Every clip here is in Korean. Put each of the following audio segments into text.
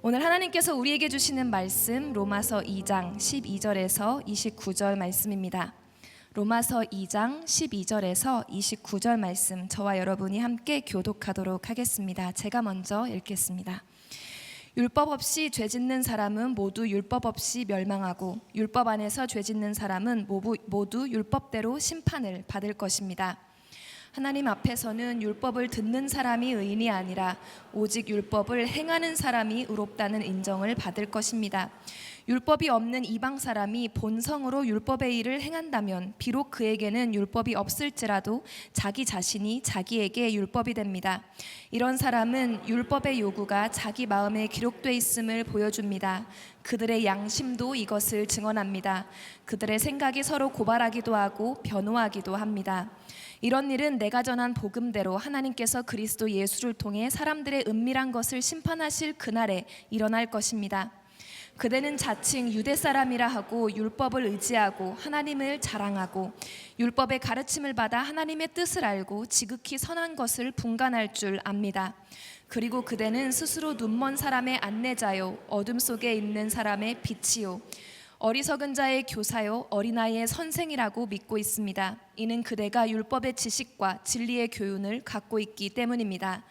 오늘 하나님께서 우리에게 주시는 말씀 로마서 2장 12절에서 29절 말씀입니다. 로마서 2장 12절에서 29절 말씀, 저와 여러분이 함께 교독하도록 하겠습니다. 제가 먼저 읽겠습니다. 율법 없이 죄 짓는 사람은 모두 율법 없이 멸망하고 율법 안에서 죄 짓는 사람은 모두 율법대로 심판을 받을 것입니다. 하나님 앞에서는 율법을 듣는 사람이 의인이 아니라 오직 율법을 행하는 사람이 의롭다는 인정을 받을 것입니다. 율법이 없는 이방 사람이 본성으로 율법의 일을 행한다면 비록 그에게는 율법이 없을지라도 자기 자신이 자기에게 율법이 됩니다. 이런 사람은 율법의 요구가 자기 마음에 기록되어 있음을 보여줍니다. 그들의 양심도 이것을 증언합니다. 그들의 생각이 서로 고발하기도 하고 변호하기도 합니다. 이런 일은 내가 전한 복음대로 하나님께서 그리스도 예수를 통해 사람들의 은밀한 것을 심판하실 그날에 일어날 것입니다. 그대는 자칭 유대 사람이라 하고 율법을 의지하고 하나님을 자랑하고 율법의 가르침을 받아 하나님의 뜻을 알고 지극히 선한 것을 분간할 줄 압니다. 그리고 그대는 스스로 눈먼 사람의 안내자요 어둠 속에 있는 사람의 빛이요 어리석은 자의 교사요 어린아이의 선생이라고 믿고 있습니다. 이는 그대가 율법의 지식과 진리의 교훈을 갖고 있기 때문입니다.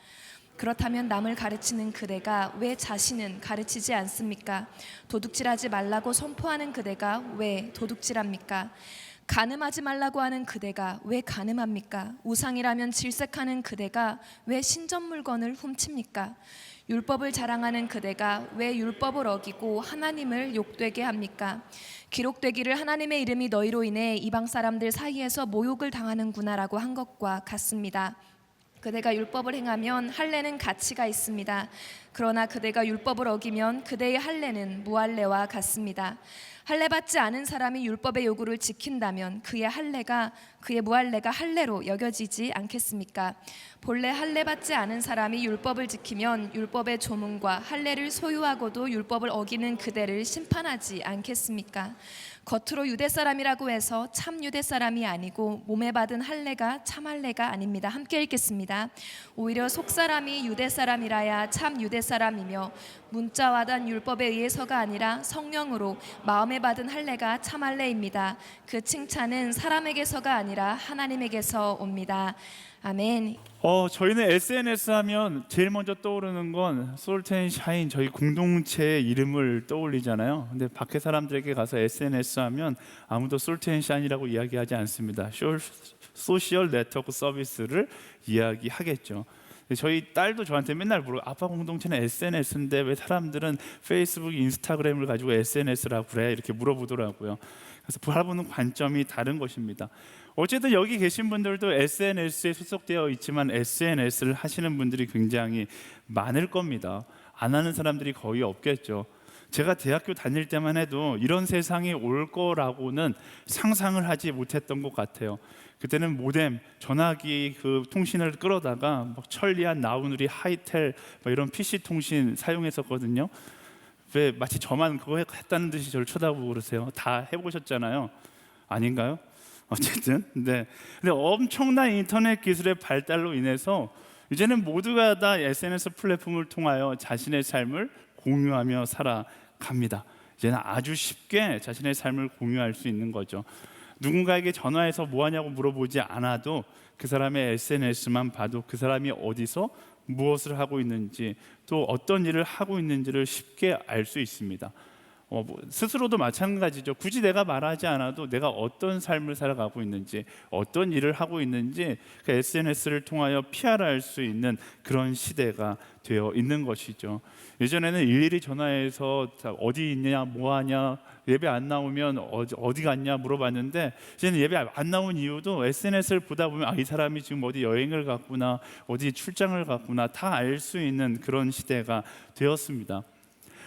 그렇다면 남을 가르치는 그대가 왜 자신은 가르치지 않습니까? 도둑질하지 말라고 선포하는 그대가 왜 도둑질합니까? 간음하지 말라고 하는 그대가 왜 간음합니까? 우상이라면 질색하는 그대가 왜 신전 물건을 훔칩니까? 율법을 자랑하는 그대가 왜 율법을 어기고 하나님을 욕되게 합니까? 기록되기를 하나님의 이름이 너희로 인해 이방 사람들 사이에서 모욕을 당하는구나라고 한 것과 같습니다. 그대가 율법을 행하면 할례는 가치가 있습니다. 그러나 그대가 율법을 어기면 그대의 할례는 무할례와 같습니다. 할례 받지 않은 사람이 율법의 요구를 지킨다면 그의 무할례가 할례로 여겨지지 않겠습니까? 본래 할례 받지 않은 사람이 율법을 지키면 율법의 조문과 할례를 소유하고도 율법을 어기는 그대를 심판하지 않겠습니까? 겉으로 유대 사람이라고 해서 참 유대 사람이 아니고 몸에 받은 할례가 참 할례가 아닙니다. 함께 읽겠습니다. 오히려 속 사람이 유대 사람이라야 참 유대 사람이며 문자와 단 율법에 의해서가 아니라 성령으로 마음에 받은 할례가 참 할례입니다. 그 칭찬은 사람에게서가 아니라 하나님에게서 옵니다. 아멘. 저희는 SNS 하면 제일 먼저 떠오르는 건 솔트앤샤인 저희 공동체의 이름을 떠올리잖아요. 근데 밖에 사람들에게 가서 SNS 하면 아무도 솔트앤샤인이라고 이야기하지 않습니다. 소셜 네트워크 서비스를 이야기하겠죠. 저희 딸도 저한테 맨날 물어요. 아빠 공동체는 SNS인데 왜 사람들은 페이스북, 인스타그램을 가지고 SNS라고 그래? 이렇게 물어보더라고요. 그래서 바라보는 관점이 다른 것입니다. 어쨌든 여기 계신 분들도 SNS에 소속되어 있지만 SNS를 하시는 분들이 굉장히 많을 겁니다. 안 하는 사람들이 거의 없겠죠. 제가 대학교 다닐 때만 해도 이런 세상이 올 거라고는 상상을 하지 못했던 것 같아요. 그때는 모뎀, 전화기 그 통신을 끌어다가 천리안, 나우누리, 하이텔 이런 PC 통신 사용했었거든요. 왜 마치 저만 그거 했다는 듯이 저를 쳐다보고 그러세요? 다 해보셨잖아요. 아닌가요? 어쨌든 근데 엄청난 인터넷 기술의 발달로 인해서 이제는 모두가 다 SNS 플랫폼을 통하여 자신의 삶을 공유하며 살아갑니다. 이제는 아주 쉽게 자신의 삶을 공유할 수 있는 거죠. 누군가에게 전화해서 뭐 하냐고 물어보지 않아도 그 사람의 SNS만 봐도 그 사람이 어디서 무엇을 하고 있는지 또 어떤 일을 하고 있는지를 쉽게 알 수 있습니다. 스스로도 마찬가지죠. 굳이 내가 말하지 않아도 내가 어떤 삶을 살아가고 있는지 어떤 일을 하고 있는지 그 SNS를 통하여 PR할 수 있는 그런 시대가 되어 있는 것이죠. 예전에는 일일이 전화해서 어디 있냐 뭐 하냐 예배 안 나오면 어디 갔냐 물어봤는데 이제는 예배 안 나온 이유도 SNS를 보다 보면 이 사람이 지금 어디 여행을 갔구나 어디 출장을 갔구나 다 알 수 있는 그런 시대가 되었습니다.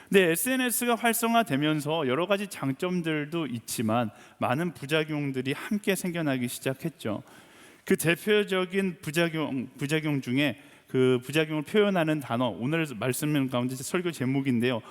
근데 SNS가 활성화되면서 여러 가지 장점들도 있지만 많은 부작용들이 함께 생겨나기 시작했죠. 그 대표적인 부작용 중에 그 부작용을 표현하는 단어, 오늘 말씀 가운데 설교 제목인데요,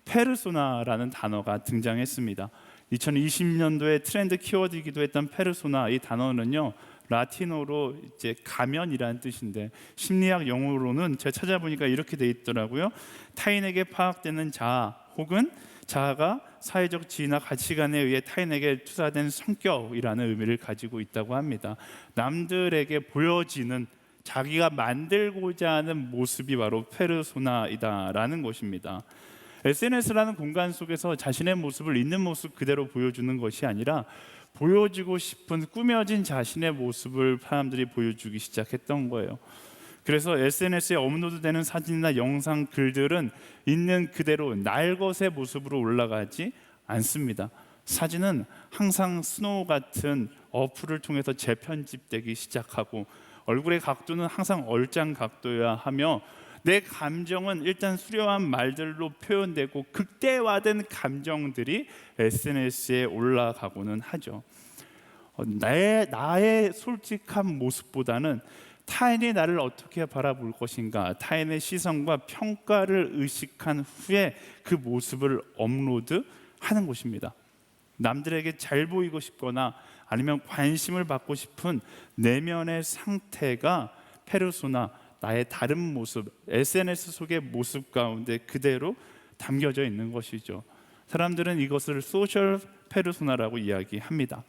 페르소나라는 단어가 등장했습니다. 2020년도에 트렌드 키워드이기도 했던 페르소나, 이 단어는요 라틴어로 이제 가면이라는 뜻인데 심리학 용어로는 제가 찾아보니까 이렇게 돼 있더라고요. 타인에게 파악되는 자아 혹은 자아가 사회적 지위나 가치관에 의해 타인에게 투사된 성격이라는 의미를 가지고 있다고 합니다. 남들에게 보여지는 자기가 만들고자 하는 모습이 바로 페르소나이다라는 것입니다. SNS라는 공간 속에서 자신의 모습을 있는 모습 그대로 보여주는 것이 아니라 보여주고 싶은 꾸며진 자신의 모습을 사람들이 보여주기 시작했던 거예요. 그래서 SNS에 업로드되는 사진이나 영상, 글들은 있는 그대로 날것의 모습으로 올라가지 않습니다. 사진은 항상 스노우 같은 어플을 통해서 재편집되기 시작하고 얼굴의 각도는 항상 얼짱 각도여야 하며 내 감정은 일단 수려한 말들로 표현되고 극대화된 감정들이 SNS에 올라가고는 하죠. 나의 솔직한 모습보다는 타인이 나를 어떻게 바라볼 것인가, 타인의 시선과 평가를 의식한 후에 그 모습을 업로드하는 것입니다. 남들에게 잘 보이고 싶거나 아니면 관심을 받고 싶은 내면의 상태가 페르소나, 나의 다른 모습, SNS 속의 모습 가운데 그대로 담겨져 있는 것이죠. 사람들은 이것을 소셜 페르소나라고 이야기합니다.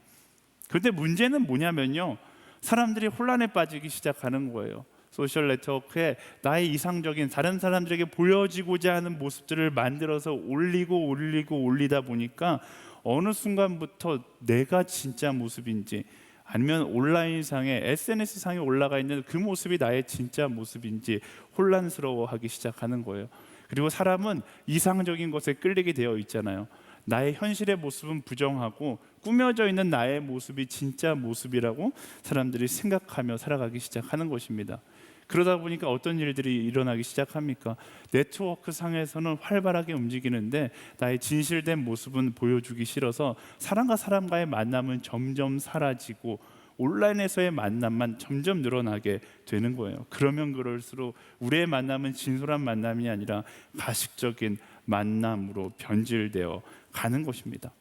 그런데 문제는 뭐냐면요, 사람들이 혼란에 빠지기 시작하는 거예요. 소셜 네트워크에 나의 이상적인 다른 사람들에게 보여지고자 하는 모습들을 만들어서 올리다 보니까 어느 순간부터 내가 진짜 모습인지 아니면 온라인상에 SNS상에 올라가 있는 그 모습이 나의 진짜 모습인지 혼란스러워하기 시작하는 거예요. 그리고 사람은 이상적인 것에 끌리게 되어 있잖아요. 나의 현실의 모습은 부정하고 꾸며져 있는 나의 모습이 진짜 모습이라고 사람들이 생각하며 살아가기 시작하는 것입니다. 그러다 보니까 어떤 일들이 일어나기 시작합니까? 네트워크 상에서는 활발하게 움직이는데 나의 진실된 모습은 보여주기 싫어서 사람과 사람과의 만남은 점점 사라지고 온라인에서의 만남만 점점 늘어나게 되는 거예요. 그러면 그럴수록 우리의 만남은 진솔한 만남이 아니라 가식적인 만남으로 변질되어 가는 것입니다.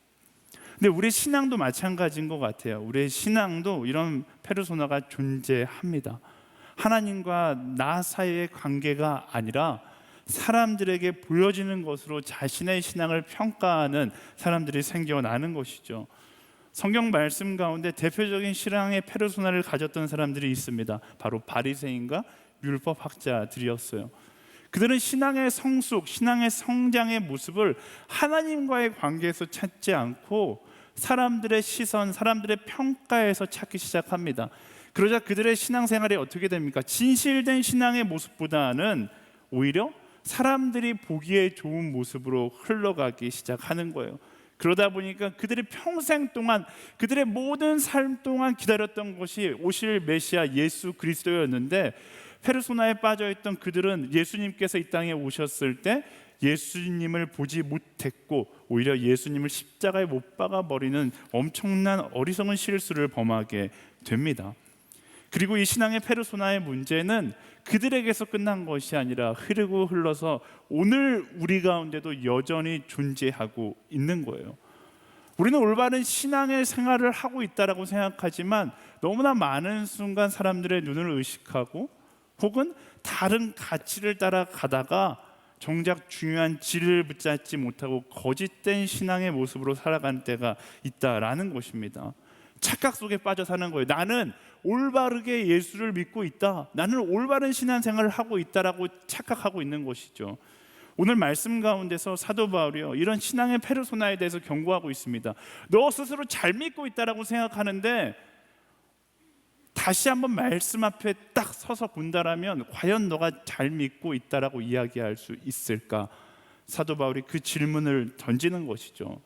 근데 우리 신앙도 마찬가지인 것 같아요. 우리의 신앙도 이런 페르소나가 존재합니다. 하나님과 나 사이의 관계가 아니라 사람들에게 보여지는 것으로 자신의 신앙을 평가하는 사람들이 생겨나는 것이죠. 성경 말씀 가운데 대표적인 신앙의 페르소나를 가졌던 사람들이 있습니다. 바로 바리새인과 율법학자들이었어요. 그들은 신앙의 성숙, 신앙의 성장의 모습을 하나님과의 관계에서 찾지 않고 사람들의 시선, 사람들의 평가에서 찾기 시작합니다. 그러자 그들의 신앙생활이 어떻게 됩니까? 진실된 신앙의 모습보다는 오히려 사람들이 보기에 좋은 모습으로 흘러가기 시작하는 거예요. 그러다 보니까 그들이 평생 동안, 그들의 모든 삶 동안 기다렸던 것이 오실 메시아 예수 그리스도였는데, 페르소나에 빠져있던 그들은 예수님께서 이 땅에 오셨을 때 예수님을 보지 못했고 오히려 예수님을 십자가에 못 박아 버리는 엄청난 어리석은 실수를 범하게 됩니다. 그리고 이 신앙의 페르소나의 문제는 그들에게서 끝난 것이 아니라 흐르고 흘러서 오늘 우리 가운데도 여전히 존재하고 있는 거예요. 우리는 올바른 신앙의 생활을 하고 있다라고 생각하지만 너무나 많은 순간 사람들의 눈을 의식하고 혹은 다른 가치를 따라가다가 정작 중요한 질을 붙잡지 못하고 거짓된 신앙의 모습으로 살아가는 때가 있다라는 것입니다. 착각 속에 빠져 사는 거예요. 나는 올바르게 예수를 믿고 있다, 나는 올바른 신앙생활을 하고 있다라고 착각하고 있는 것이죠. 오늘 말씀 가운데서 사도 바울이요, 이런 신앙의 페르소나에 대해서 경고하고 있습니다. 너 스스로 잘 믿고 있다라고 생각하는데 다시 한번 말씀 앞에 딱 서서 본다라면 과연 너가 잘 믿고 있다라고 이야기할 수 있을까? 사도 바울이 그 질문을 던지는 것이죠.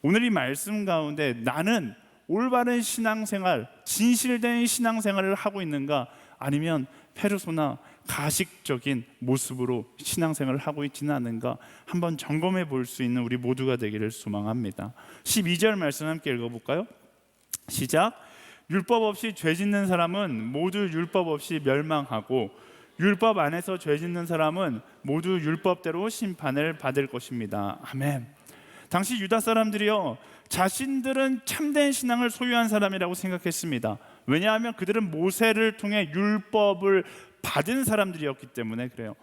오늘 이 말씀 가운데 나는 올바른 신앙생활, 진실된 신앙생활을 하고 있는가, 아니면 페르소나, 가식적인 모습으로 신앙생활을 하고 있지는 않은가 한번 점검해 볼 수 있는 우리 모두가 되기를 소망합니다. 12절 말씀 함께 읽어볼까요? 시작. 율법 없이 죄 짓는 사람은 모두 율법 없이 멸망하고 율법 안에서 죄 짓는 사람은 모두 율법대로 심판을 받을 것입니다. 아멘. 당시 유다 사람들이요, 자신들은 참된 신앙을 소유한 사람이라고 생각했습니다. 왜냐하면 그들은 모세를 통해 율법을 받은 사람들이었기 때문에 그래요.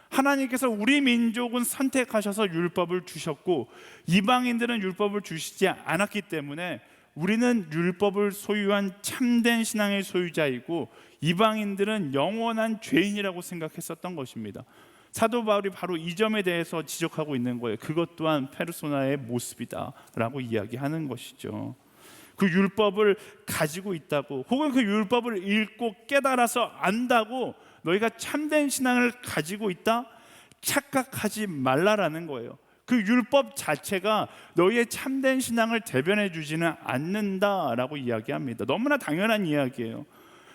하나님께서 우리 민족은 선택하셔서 율법을 주셨고 이방인들은 율법을 주시지 않았기 때문에 우리는 율법을 소유한 참된 신앙의 소유자이고 이방인들은 영원한 죄인이라고 생각했었던 것입니다. 사도 바울이 바로 이 점에 대해서 지적하고 있는 거예요. 그것 또한 페르소나의 모습이다라고 이야기하는 것이죠. 그 율법을 가지고 있다고, 혹은 그 율법을 읽고 깨달아서 안다고 너희가 참된 신앙을 가지고 있다? 착각하지 말라라는 거예요. 그 율법 자체가 너희의 참된 신앙을 대변해 주지는 않는다라고 이야기합니다. 너무나 당연한 이야기예요.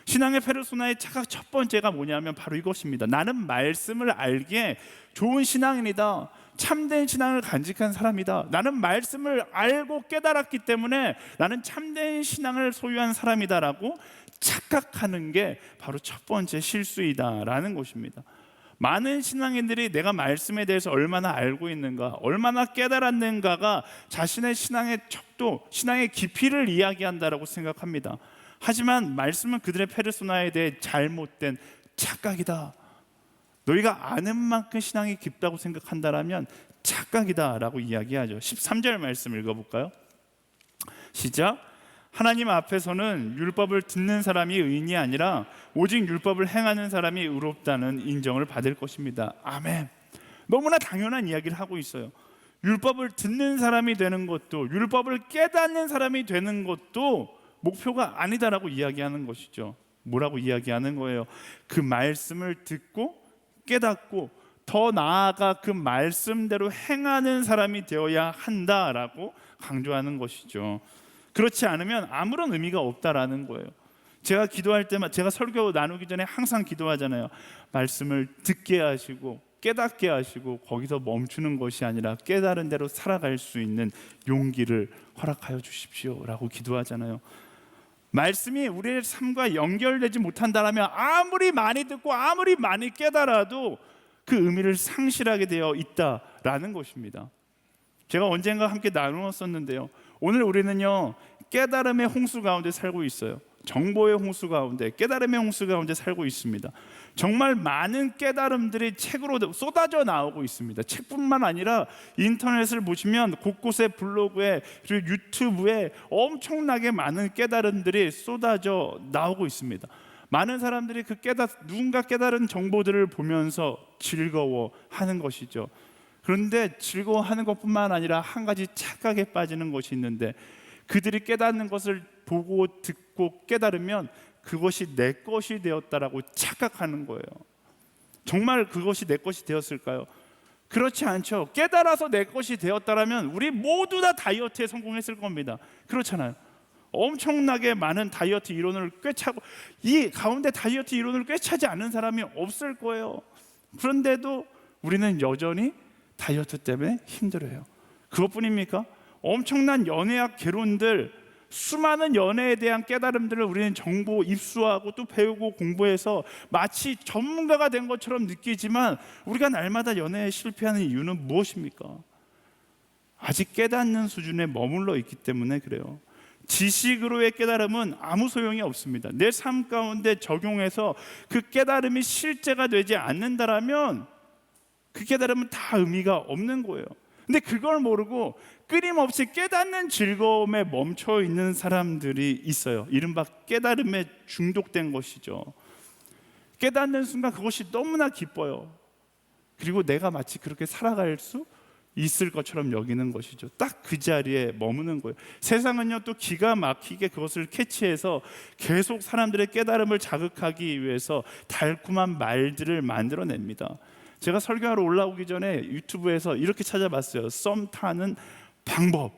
신앙의 페르소나의 착각 첫 번째가 뭐냐면 바로 이것입니다. 나는 말씀을 알기에 좋은 신앙인이다. 참된 신앙을 간직한 사람이다. 나는 말씀을 알고 깨달았기 때문에 나는 참된 신앙을 소유한 사람이다라고 착각하는 게 바로 첫 번째 실수이다라는 것입니다. 많은 신앙인들이 내가 말씀에 대해서 얼마나 알고 있는가, 얼마나 깨달았는가가 자신의 신앙의 척도, 신앙의 깊이를 이야기한다라고 생각합니다. 하지만 말씀은 그들의 페르소나에 대해 잘못된 착각이다. 너희가 아는 만큼 신앙이 깊다고 생각한다라면 착각이다라고 이야기하죠. 13절 말씀 읽어볼까요? 시작. 하나님 앞에서는 율법을 듣는 사람이 의인이 아니라 오직 율법을 행하는 사람이 의롭다는 인정을 받을 것입니다. 아멘. 너무나 당연한 이야기를 하고 있어요. 율법을 듣는 사람이 되는 것도, 율법을 깨닫는 사람이 되는 것도 목표가 아니다라고 이야기하는 것이죠. 뭐라고 이야기하는 거예요? 그 말씀을 듣고 깨닫고 더 나아가 그 말씀대로 행하는 사람이 되어야 한다라고 강조하는 것이죠. 그렇지 않으면 아무런 의미가 없다라는 거예요. 제가 기도할 때마다, 제가 설교 나누기 전에 항상 기도하잖아요. 말씀을 듣게 하시고 깨닫게 하시고 거기서 멈추는 것이 아니라 깨달은 대로 살아갈 수 있는 용기를 허락하여 주십시오라고 기도하잖아요. 말씀이 우리의 삶과 연결되지 못한다면 아무리 많이 듣고 아무리 많이 깨달아도 그 의미를 상실하게 되어 있다라는 것입니다. 제가 언젠가 함께 나누었었는데요. 오늘 우리는요, 깨달음의 홍수 가운데 살고 있어요. 정보의 홍수 가운데, 깨달음의 홍수 가운데 살고 있습니다. 정말 많은 깨달음들이 책으로 쏟아져 나오고 있습니다. 책뿐만 아니라 인터넷을 보시면 곳곳에 블로그에 그리고 유튜브에 엄청나게 많은 깨달음들이 쏟아져 나오고 있습니다. 많은 사람들이 누군가 깨달은 정보들을 보면서 즐거워하는 것이죠. 그런데 즐거워하는 것뿐만 아니라 한 가지 착각에 빠지는 것이 있는데, 그들이 깨닫는 것을 보고 듣고 깨달으면 그것이 내 것이 되었다라고 착각하는 거예요. 정말 그것이 내 것이 되었을까요? 그렇지 않죠. 깨달아서 내 것이 되었다라면 우리 모두 다 다이어트에 성공했을 겁니다. 그렇잖아요. 엄청나게 많은 다이어트 이론을 꿰차고, 이 가운데 다이어트 이론을 꿰차지 않는 사람이 없을 거예요. 그런데도 우리는 여전히 다이어트 때문에 힘들어요. 그것뿐입니까? 엄청난 연애학 개론들, 수많은 연애에 대한 깨달음들을 우리는 정보 입수하고 또 배우고 공부해서 마치 전문가가 된 것처럼 느끼지만, 우리가 날마다 연애에 실패하는 이유는 무엇입니까? 아직 깨닫는 수준에 머물러 있기 때문에 그래요. 지식으로의 깨달음은 아무 소용이 없습니다. 내 삶 가운데 적용해서 그 깨달음이 실제가 되지 않는다라면 그 깨달음은 다 의미가 없는 거예요. 근데 그걸 모르고 끊임없이 깨닫는 즐거움에 멈춰 있는 사람들이 있어요. 이른바 깨달음에 중독된 것이죠. 깨닫는 순간 그것이 너무나 기뻐요. 그리고 내가 마치 그렇게 살아갈 수 있을 것처럼 여기는 것이죠. 딱 그 자리에 머무는 거예요. 세상은요, 또 기가 막히게 그것을 캐치해서 계속 사람들의 깨달음을 자극하기 위해서 달콤한 말들을 만들어냅니다. 제가 설교하러 올라오기 전에 유튜브에서 이렇게 찾아봤어요. 썸 타는 방법.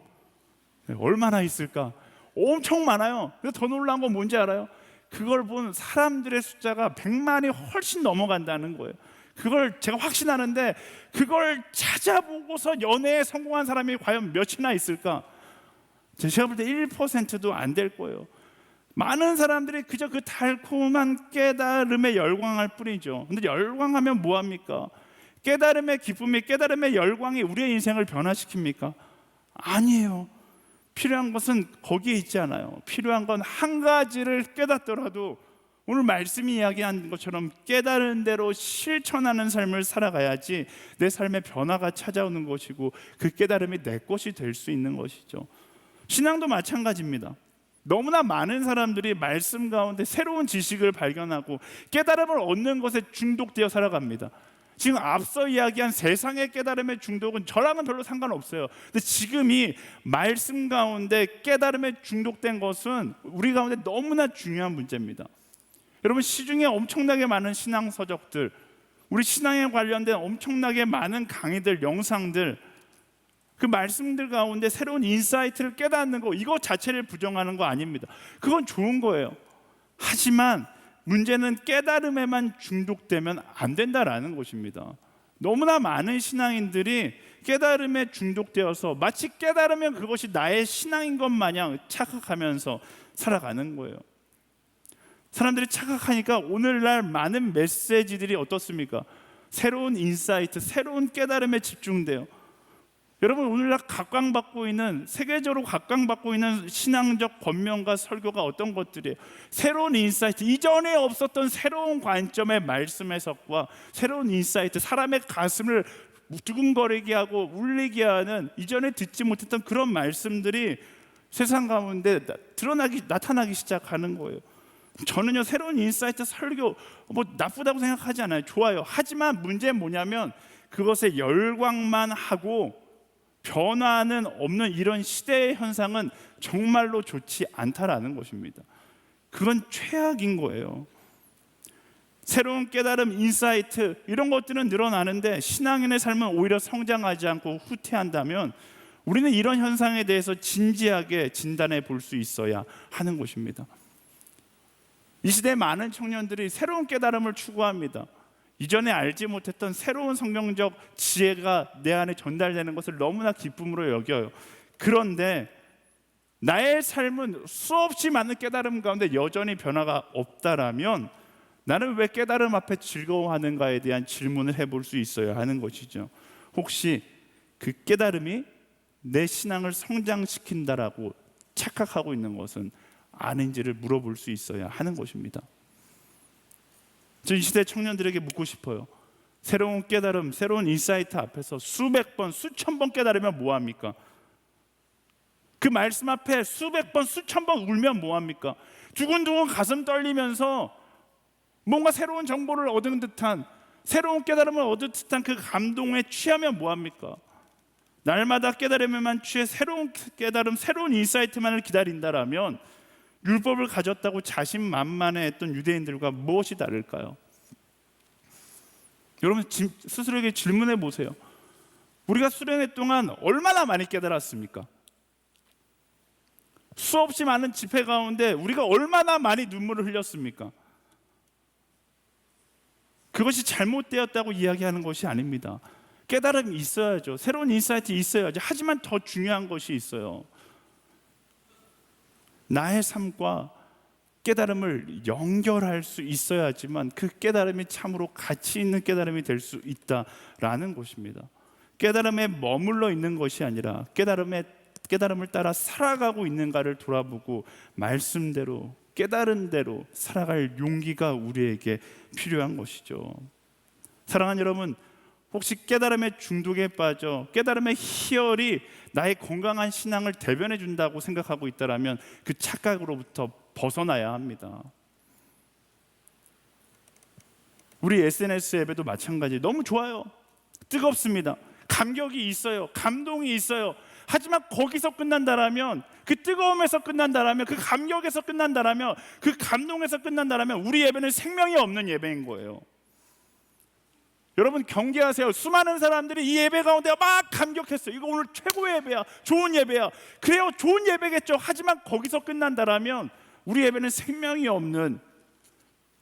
얼마나 있을까? 엄청 많아요. 근데 더 놀라운 건 뭔지 알아요? 그걸 본 사람들의 숫자가 100만이 훨씬 넘어간다는 거예요. 그걸 제가 확신하는데, 그걸 찾아보고서 연애에 성공한 사람이 과연 몇이나 있을까? 제가 볼 때 1%도 안 될 거예요. 많은 사람들이 그저 그 달콤한 깨달음에 열광할 뿐이죠. 근데 열광하면 뭐합니까? 깨달음의 기쁨이, 깨달음의 열광이 우리의 인생을 변화시킵니까? 아니에요. 필요한 것은 거기에 있지 않아요. 필요한 건 한 가지를 깨닫더라도 오늘 말씀이 이야기한 것처럼 깨달은 대로 실천하는 삶을 살아가야지 내 삶의 변화가 찾아오는 것이고 그 깨달음이 내 것이 될 수 있는 것이죠. 신앙도 마찬가지입니다. 너무나 많은 사람들이 말씀 가운데 새로운 지식을 발견하고 깨달음을 얻는 것에 중독되어 살아갑니다. 지금 앞서 이야기한 세상의 깨달음의 중독은 저랑은 별로 상관없어요. 근데 지금 이 말씀 가운데 깨달음에 중독된 것은 우리 가운데 너무나 중요한 문제입니다. 여러분, 시중에 엄청나게 많은 신앙 서적들, 우리 신앙에 관련된 엄청나게 많은 강의들, 영상들, 그 말씀들 가운데 새로운 인사이트를 깨닫는 거, 이거 자체를 부정하는 거 아닙니다. 그건 좋은 거예요. 하지만 문제는 깨달음에만 중독되면 안 된다라는 것입니다. 너무나 많은 신앙인들이 깨달음에 중독되어서 마치 깨달으면 그것이 나의 신앙인 것 마냥 착각하면서 살아가는 거예요. 사람들이 착각하니까 오늘날 많은 메시지들이 어떻습니까? 새로운 인사이트, 새로운 깨달음에 집중돼요. 여러분, 오늘날 각광받고 있는, 세계적으로 각광받고 있는 신앙적 권면과 설교가 어떤 것들이에요? 새로운 인사이트, 이전에 없었던 새로운 관점의 말씀 해석과 새로운 인사이트, 사람의 가슴을 두근거리게 하고 울리게 하는 이전에 듣지 못했던 그런 말씀들이 세상 가운데 나타나기 시작하는 거예요. 저는요, 새로운 인사이트 설교 뭐 나쁘다고 생각하지 않아요. 좋아요. 하지만 문제는 뭐냐면 그것에 열광만 하고 변화는 없는 이런 시대의 현상은 정말로 좋지 않다라는 것입니다. 그건 최악인 거예요. 새로운 깨달음, 인사이트 이런 것들은 늘어나는데 신앙인의 삶은 오히려 성장하지 않고 후퇴한다면 우리는 이런 현상에 대해서 진지하게 진단해 볼 수 있어야 하는 것입니다. 이 시대의 많은 청년들이 새로운 깨달음을 추구합니다. 이전에 알지 못했던 새로운 성경적 지혜가 내 안에 전달되는 것을 너무나 기쁨으로 여겨요. 그런데 나의 삶은 수없이 많은 깨달음 가운데 여전히 변화가 없다라면 나는 왜 깨달음 앞에 즐거워하는가에 대한 질문을 해볼 수 있어야 하는 것이죠. 혹시 그 깨달음이 내 신앙을 성장시킨다라고 착각하고 있는 것은 아닌지를 물어볼 수 있어야 하는 것입니다. 저 이 시대 청년들에게 묻고 싶어요. 새로운 깨달음, 새로운 인사이트 앞에서 수백 번, 수천 번 깨달으면 뭐합니까? 그 말씀 앞에 수백 번, 수천 번 울면 뭐합니까? 두근두근 가슴 떨리면서 뭔가 새로운 정보를 얻은 듯한, 새로운 깨달음을 얻은 듯한 그 감동에 취하면 뭐합니까? 날마다 깨달음에만 취해 새로운 깨달음, 새로운 인사이트만을 기다린다라면 율법을 가졌다고 자신만만해했던 유대인들과 무엇이 다를까요? 여러분, 스스로에게 질문해 보세요. 우리가 수련회 동안 얼마나 많이 깨달았습니까? 수없이 많은 집회 가운데 우리가 얼마나 많이 눈물을 흘렸습니까? 그것이 잘못되었다고 이야기하는 것이 아닙니다. 깨달음이 있어야죠. 새로운 인사이트 있어야죠. 하지만 더 중요한 것이 있어요. 나의 삶과 깨달음을 연결할 수 있어야지만 그 깨달음이 참으로 가치 있는 깨달음이 될 수 있다라는 것입니다. 깨달음에 머물러 있는 것이 아니라 깨달음을 따라 살아가고 있는가를 돌아보고 말씀대로 깨달은 대로 살아갈 용기가 우리에게 필요한 것이죠. 사랑하는 여러분, 혹시 깨달음의 중독에 빠져 깨달음의 희열이 나의 건강한 신앙을 대변해 준다고 생각하고 있다면 그 착각으로부터 벗어나야 합니다. 우리 SNS 앱에도 마찬가지. 너무 좋아요. 뜨겁습니다. 감격이 있어요. 감동이 있어요. 하지만 거기서 끝난다라면, 그 뜨거움에서 끝난다라면, 그 감격에서 끝난다라면, 그 감동에서 끝난다라면 우리 예배는 생명이 없는 예배인 거예요. 여러분, 경계하세요. 수많은 사람들이 이 예배 가운데 막 감격했어요. 이거 오늘 최고의 예배야, 좋은 예배야. 그래요, 좋은 예배겠죠. 하지만 거기서 끝난다라면 우리 예배는 생명이 없는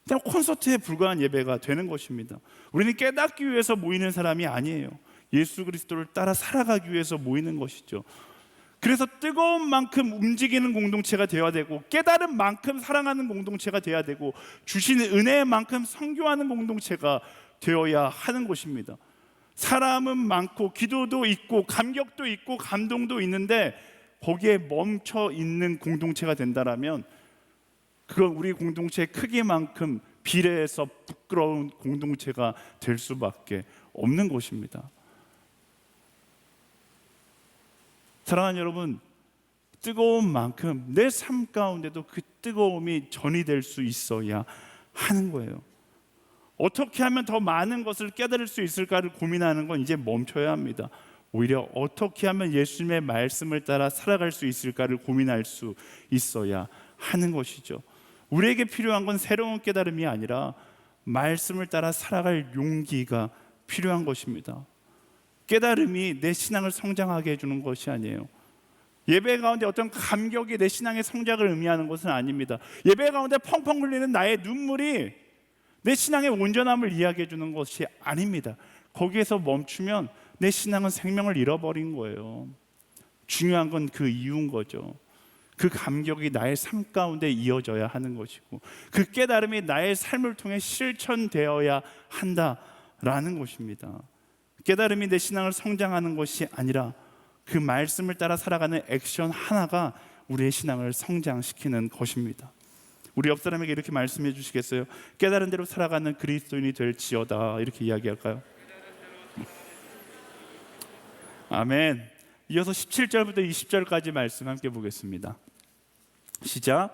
그냥 콘서트에 불과한 예배가 되는 것입니다. 우리는 깨닫기 위해서 모이는 사람이 아니에요. 예수 그리스도를 따라 살아가기 위해서 모이는 것이죠. 그래서 뜨거운 만큼 움직이는 공동체가 되어야 되고, 깨달은 만큼 사랑하는 공동체가 되어야 되고, 주시는 은혜만큼 선교하는 공동체가 되어야 하는 것입니다. 사람은 많고 기도도 있고 감격도 있고 감동도 있는데 거기에 멈춰 있는 공동체가 된다라면 그건 우리 공동체의 크기만큼 비례해서 부끄러운 공동체가 될 수밖에 없는 것입니다. 사랑하는 여러분, 뜨거운 만큼 내 삶 가운데도 그 뜨거움이 전이 될 수 있어야 하는 거예요. 어떻게 하면 더 많은 것을 깨달을 수 있을까를 고민하는 건 이제 멈춰야 합니다. 오히려 어떻게 하면 예수님의 말씀을 따라 살아갈 수 있을까를 고민할 수 있어야 하는 것이죠. 우리에게 필요한 건 새로운 깨달음이 아니라 말씀을 따라 살아갈 용기가 필요한 것입니다. 깨달음이 내 신앙을 성장하게 해주는 것이 아니에요. 예배 가운데 어떤 감격이 내 신앙의 성장을 의미하는 것은 아닙니다. 예배 가운데 펑펑 흘리는 나의 눈물이 내 신앙의 온전함을 이야기해 주는 것이 아닙니다. 거기에서 멈추면 내 신앙은 생명을 잃어버린 거예요. 중요한 건 그 이유인 거죠. 그 감격이 나의 삶 가운데 이어져야 하는 것이고 그 깨달음이 나의 삶을 통해 실천되어야 한다라는 것입니다. 깨달음이 내 신앙을 성장하는 것이 아니라 그 말씀을 따라 살아가는 액션 하나가 우리의 신앙을 성장시키는 것입니다. 우리 옆 사람에게 이렇게 말씀해 주시겠어요? 깨달은 대로 살아가는 그리스도인이 될지어다. 이렇게 이야기할까요? 아멘. 이어서 17절부터 20절까지 말씀 함께 보겠습니다. 시작.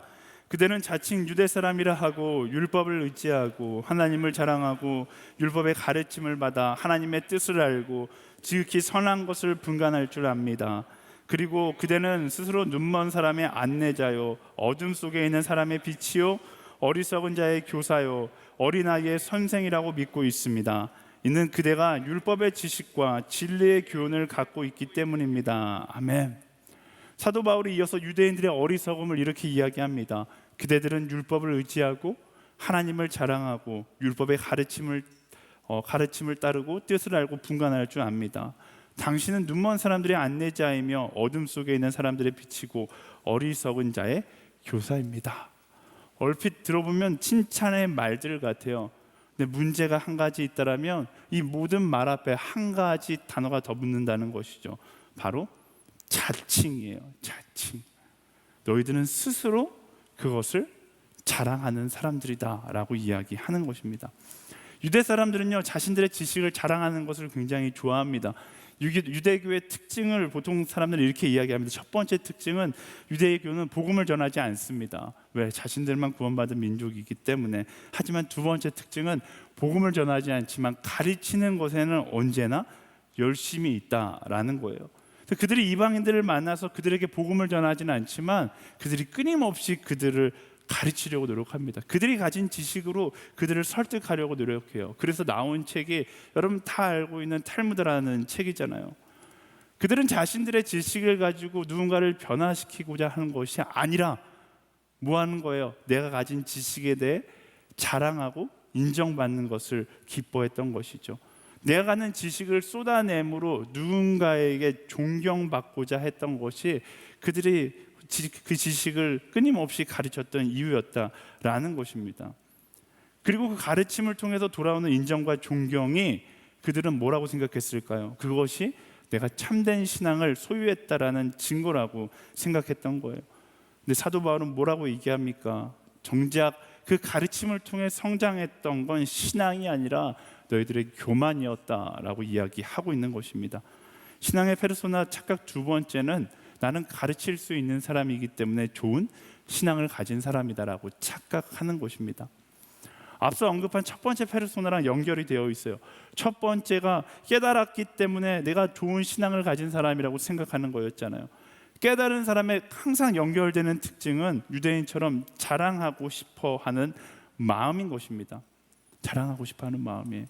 그대는 자칭 유대 사람이라 하고 율법을 의지하고 하나님을 자랑하고 율법의 가르침을 받아 하나님의 뜻을 알고 지극히 선한 것을 분간할 줄 압니다. 그리고 그대는 스스로 눈먼 사람의 안내자요 어둠 속에 있는 사람의 빛이요 어리석은 자의 교사요 어린아이의 선생이라고 믿고 있습니다. 이는 그대가 율법의 지식과 진리의 교훈을 갖고 있기 때문입니다. 아멘. 사도 바울이 이어서 유대인들의 어리석음을 이렇게 이야기합니다. 그대들은 율법을 의지하고 하나님을 자랑하고 율법의 가르침을 따르고 뜻을 알고 분간할 줄 압니다. 당신은 눈먼 사람들의 안내자이며 어둠 속에 있는 사람들의 빛이고 어리석은 자의 교사입니다. 얼핏 들어보면 칭찬의 말들 같아요. 근데 문제가 한 가지 있다라면 이 모든 말 앞에 한 가지 단어가 더 붙는다는 것이죠. 바로 자칭이에요. 자칭. 너희들은 스스로 그것을 자랑하는 사람들이다라고 이야기하는 것입니다. 유대 사람들은요 자신들의 지식을 자랑하는 것을 굉장히 좋아합니다. 유대교의 특징을 보통 사람들은 이렇게 이야기합니다. 첫 번째 특징은 유대교는 복음을 전하지 않습니다. 왜? 자신들만 구원받은 민족이기 때문에. 하지만 두 번째 특징은 복음을 전하지 않지만 가르치는 것에는 언제나 열심히 있다라는 거예요. 그들이 이방인들을 만나서 그들에게 복음을 전하지는 않지만 그들이 끊임없이 그들을 가르치려고 노력합니다. 그들이 가진 지식으로 그들을 설득하려고 노력해요. 그래서 나온 책이 여러분 다 알고 있는 탈무드라는 책이잖아요. 그들은 자신들의 지식을 가지고 누군가를 변화시키고자 하는 것이 아니라 뭐 하는 거예요? 내가 가진 지식에 대해 자랑하고 인정받는 것을 기뻐했던 것이죠. 내가 가진 지식을 쏟아내므로 누군가에게 존경받고자 했던 것이 그들이 그 지식을 끊임없이 가르쳤던 이유였다라는 것입니다. 그리고 그 가르침을 통해서 돌아오는 인정과 존경이 그들은 뭐라고 생각했을까요? 그것이 내가 참된 신앙을 소유했다라는 증거라고 생각했던 거예요. 근데 사도 바울은 뭐라고 얘기합니까? 정작 그 가르침을 통해 성장했던 건 신앙이 아니라 너희들의 교만이었다라고 이야기하고 있는 것입니다. 신앙의 페르소나 착각 두 번째는 나는 가르칠 수 있는 사람이기 때문에 좋은 신앙을 가진 사람이다라고 착각하는 것입니다. 앞서 언급한 첫 번째 페르소나랑 연결이 되어 있어요. 첫 번째가 깨달았기 때문에 내가 좋은 신앙을 가진 사람이라고 생각하는 거였잖아요. 깨달은 사람의 항상 연결되는 특징은 유대인처럼 자랑하고 싶어 하는 마음인 것입니다. 자랑하고 싶어 하는 마음이에요.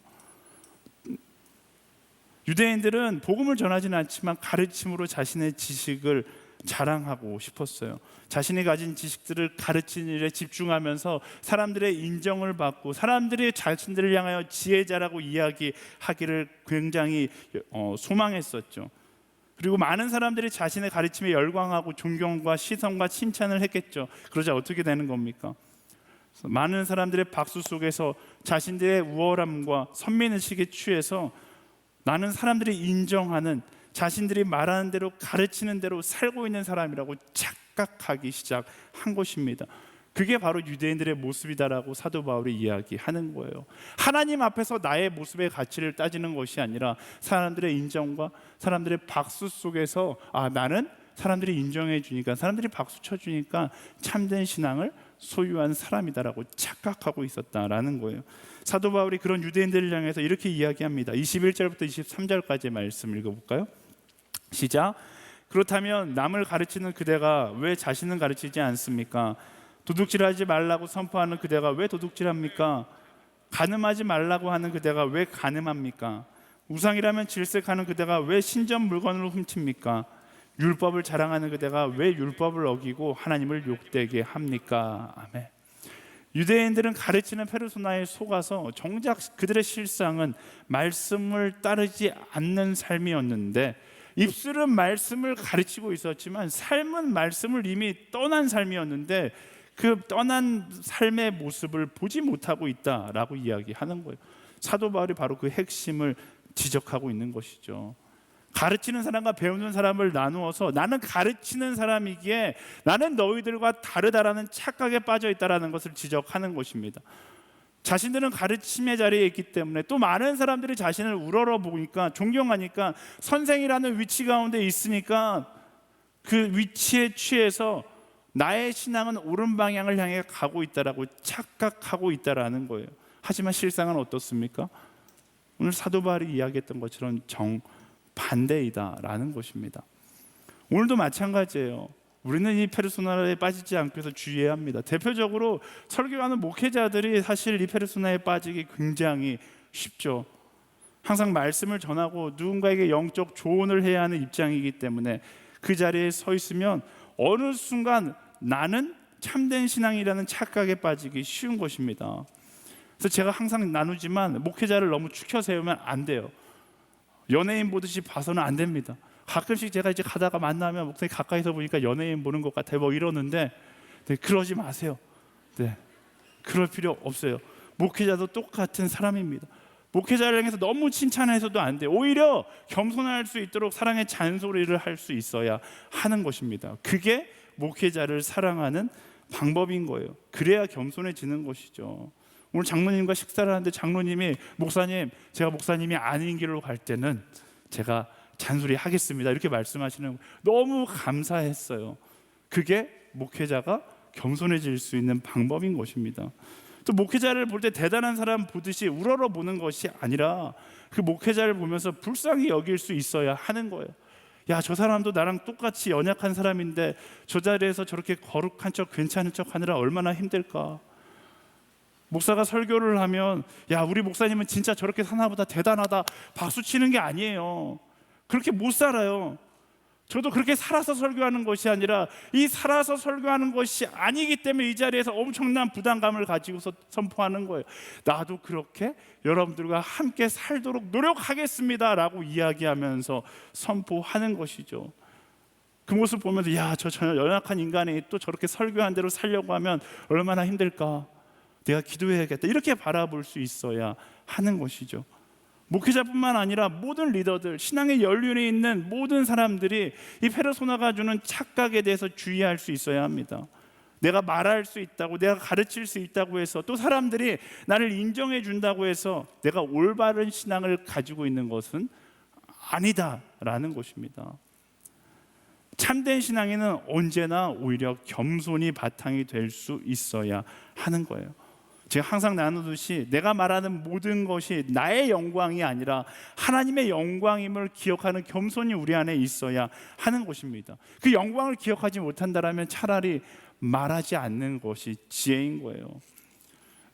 유대인들은 복음을 전하지는 않지만 가르침으로 자신의 지식을 자랑하고 싶었어요. 자신이 가진 지식들을 가르치는 일에 집중하면서 사람들의 인정을 받고 사람들이 자신들을 향하여 지혜자라고 이야기하기를 굉장히 소망했었죠. 그리고 많은 사람들이 자신의 가르침에 열광하고 존경과 시선과 칭찬을 했겠죠. 그러자 어떻게 되는 겁니까? 많은 사람들의 박수 속에서 자신들의 우월함과 선민의식에 취해서 나는 사람들이 인정하는 자신들이 말하는 대로 가르치는 대로 살고 있는 사람이라고 착각하기 시작한 것입니다. 그게 바로 유대인들의 모습이다라고 사도 바울이 이야기하는 거예요. 하나님 앞에서 나의 모습의 가치를 따지는 것이 아니라 사람들의 인정과 사람들의 박수 속에서 나는 사람들이 인정해 주니까, 사람들이 박수 쳐 주니까 참된 신앙을 소유한 사람이다라고 착각하고 있었다라는 거예요. 사도 바울이 그런 유대인들을 향해서 이렇게 이야기합니다. 21절부터 23절까지의 말씀 읽어볼까요? 시작. 그렇다면 남을 가르치는 그대가 왜 자신은 가르치지 않습니까? 도둑질하지 말라고 선포하는 그대가 왜 도둑질합니까? 간음하지 말라고 하는 그대가 왜 간음합니까? 우상이라면 질색하는 그대가 왜 신전 물건을 훔칩니까? 율법을 자랑하는 그대가 왜 율법을 어기고 하나님을 욕되게 합니까? 아멘. 유대인들은 가르치는 페르소나에 속아서 정작 그들의 실상은 말씀을 따르지 않는 삶이었는데, 입술은 말씀을 가르치고 있었지만 삶은 말씀을 이미 떠난 삶이었는데 그 떠난 삶의 모습을 보지 못하고 있다라고 이야기하는 거예요. 사도 바울이 바로 그 핵심을 지적하고 있는 것이죠. 가르치는 사람과 배우는 사람을 나누어서 나는 가르치는 사람이기에 나는 너희들과 다르다라는 착각에 빠져 있다라는 것을 지적하는 것입니다. 자신들은 가르침의 자리에 있기 때문에, 또 많은 사람들이 자신을 우러러 보니까, 존경하니까, 선생이라는 위치 가운데 있으니까 그 위치에 취해서 나의 신앙은 옳은 방향을 향해 가고 있다라고 착각하고 있다라는 거예요. 하지만 실상은 어떻습니까? 오늘 사도 바울이 이야기했던 것처럼 정반대이다라는 것입니다. 오늘도 마찬가지예요. 우리는 이 페르소나에 빠지지 않기 위해서 주의해야 합니다. 대표적으로 설교하는 목회자들이 사실 이 페르소나에 빠지기 굉장히 쉽죠. 항상 말씀을 전하고 누군가에게 영적 조언을 해야 하는 입장이기 때문에 그 자리에 서 있으면 어느 순간 나는 참된 신앙이라는 착각에 빠지기 쉬운 것입니다. 그래서 제가 항상 나누지만 목회자를 너무 축혀 세우면 안 돼요. 연예인 보듯이 봐서는 안 됩니다. 가끔씩 제가 이제 가다가 만나면 목사님 가까이서 보니까 연예인 보는 것 같아요 뭐 이러는데, 그러지 마세요. 그럴 필요 없어요. 목회자도 똑같은 사람입니다. 목회자를 향해서 너무 칭찬해서도 안 돼요. 오히려 겸손할 수 있도록 사랑의 잔소리를 할 수 있어야 하는 것입니다. 그게 목회자를 사랑하는 방법인 거예요. 그래야 겸손해지는 것이죠. 오늘 장로님과 식사를 하는데 장로님이 목사님, 제가 목사님이 아닌 길로 갈 때는 제가 잔소리 하겠습니다 이렇게 말씀하시는 거 너무 감사했어요. 그게 목회자가 겸손해질 수 있는 방법인 것입니다. 또 목회자를 볼 때 대단한 사람 보듯이 우러러 보는 것이 아니라 그 목회자를 보면서 불쌍히 여길 수 있어야 하는 거예요. 야, 저 사람도 나랑 똑같이 연약한 사람인데 저 자리에서 저렇게 거룩한 척 괜찮은 척 하느라 얼마나 힘들까. 목사가 설교를 하면 야, 우리 목사님은 진짜 저렇게 사나보다 대단하다 박수 치는 게 아니에요. 그렇게 못 살아요. 저도 그렇게 살아서 설교하는 것이 아니라 이 살아서 설교하는 것이 아니기 때문에 이 자리에서 엄청난 부담감을 가지고서 선포하는 거예요. 나도 그렇게 여러분들과 함께 살도록 노력하겠습니다 라고 이야기하면서 선포하는 것이죠. 그 모습 보면서 야, 저 연약한 인간이 또 저렇게 설교한 대로 살려고 하면 얼마나 힘들까. 내가 기도해야겠다 이렇게 바라볼 수 있어야 하는 것이죠. 목회자뿐만 아니라 모든 리더들, 신앙의 연륜에 있는 모든 사람들이 이 페르소나가 주는 착각에 대해서 주의할 수 있어야 합니다. 내가 말할 수 있다고, 내가 가르칠 수 있다고 해서, 또 사람들이 나를 인정해 준다고 해서 내가 올바른 신앙을 가지고 있는 것은 아니다라는 것입니다. 참된 신앙에는 언제나 오히려 겸손이 바탕이 될 수 있어야 하는 거예요. 제가 항상 나누듯이 내가 말하는 모든 것이 나의 영광이 아니라 하나님의 영광임을 기억하는 겸손이 우리 안에 있어야 하는 것입니다. 그 영광을 기억하지 못한다면 차라리 말하지 않는 것이 지혜인 거예요.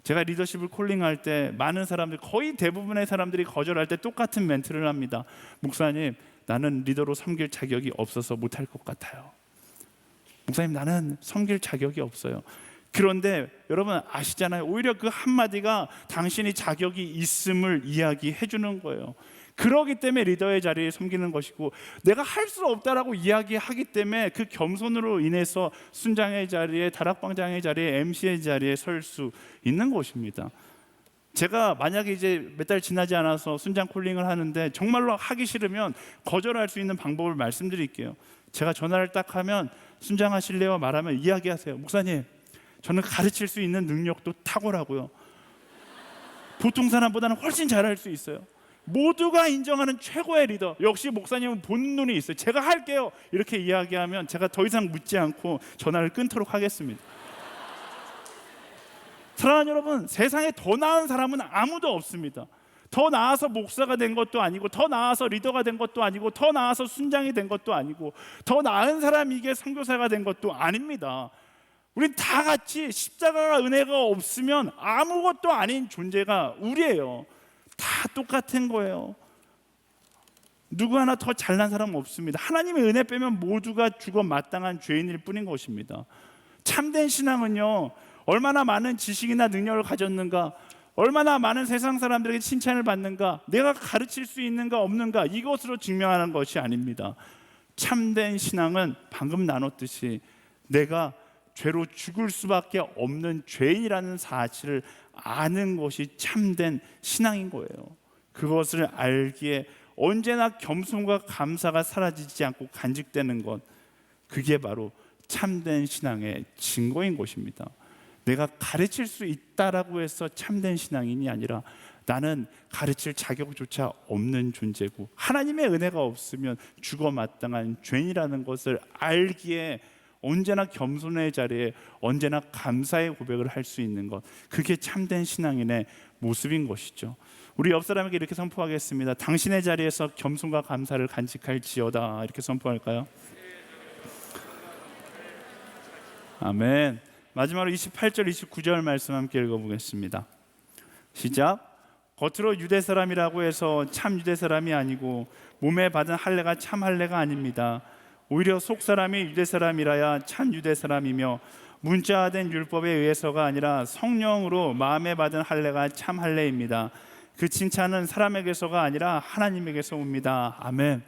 제가 리더십을 콜링할 때 많은 사람들, 거의 대부분의 사람들이 거절할 때 똑같은 멘트를 합니다. 목사님, 나는 리더로 섬길 자격이 없어서 못할 것 같아요. 목사님, 나는 섬길 자격이 없어요. 그런데 여러분 아시잖아요. 오히려 그 한마디가 당신이 자격이 있음을 이야기해 주는 거예요. 그러기 때문에 리더의 자리에 섬기는 것이고, 내가 할 수 없다라고 이야기하기 때문에 그 겸손으로 인해서 순장의 자리에, 다락방장의 자리에, MC의 자리에 설 수 있는 것입니다. 제가 만약에 이제 몇 달 지나지 않아서 순장 콜링을 하는데 정말로 하기 싫으면 거절할 수 있는 방법을 말씀드릴게요. 제가 전화를 딱 하면 순장 하실래요? 말하면 이야기하세요. 목사님, 저는 가르칠 수 있는 능력도 탁월하고요, 보통 사람보다는 훨씬 잘할 수 있어요. 모두가 인정하는 최고의 리더, 역시 목사님은 본 눈이 있어요. 제가 할게요. 이렇게 이야기하면 제가 더 이상 묻지 않고 전화를 끊도록 하겠습니다. 사랑하는 여러분, 세상에 더 나은 사람은 아무도 없습니다. 더 나아서 목사가 된 것도 아니고, 더 나아서 리더가 된 것도 아니고, 더 나아서 순장이 된 것도 아니고, 더 나은 사람이 이게 선교사가 된 것도 아닙니다. 우린 다 같이 십자가가 은혜가 없으면 아무것도 아닌 존재가 우리예요. 다 똑같은 거예요. 누구 하나 더 잘난 사람은 없습니다. 하나님의 은혜 빼면 모두가 죽어 마땅한 죄인일 뿐인 것입니다. 참된 신앙은요, 얼마나 많은 지식이나 능력을 가졌는가, 얼마나 많은 세상 사람들에게 칭찬을 받는가, 내가 가르칠 수 있는가 없는가, 이것으로 증명하는 것이 아닙니다. 참된 신앙은 방금 나눴듯이 내가 죄로 죽을 수밖에 없는 죄인이라는 사실을 아는 것이 참된 신앙인 거예요. 그것을 알기에 언제나 겸손과 감사가 사라지지 않고 간직되는 것, 그게 바로 참된 신앙의 증거인 것입니다. 내가 가르칠 수 있다라고 해서 참된 신앙인이 아니라 나는 가르칠 자격조차 없는 존재고 하나님의 은혜가 없으면 죽어 마땅한 죄인이라는 것을 알기에 언제나 겸손의 자리에 언제나 감사의 고백을 할 수 있는 것, 그게 참된 신앙인의 모습인 것이죠. 우리 옆 사람에게 이렇게 선포하겠습니다. 당신의 자리에서 겸손과 감사를 간직할지어다. 이렇게 선포할까요? 아멘. 마지막으로 28절 29절 말씀 함께 읽어보겠습니다. 시작. 겉으로 유대 사람이라고 해서 참 유대 사람이 아니고 몸에 받은 할례가 참 할례가 아닙니다. 오히려 속 사람이 유대 사람이라야 참 유대 사람이며 문자화된 율법에 의해서가 아니라 성령으로 마음에 받은 할례가 참 할례입니다. 그 칭찬은 사람에게서가 아니라 하나님에게서 옵니다. 아멘.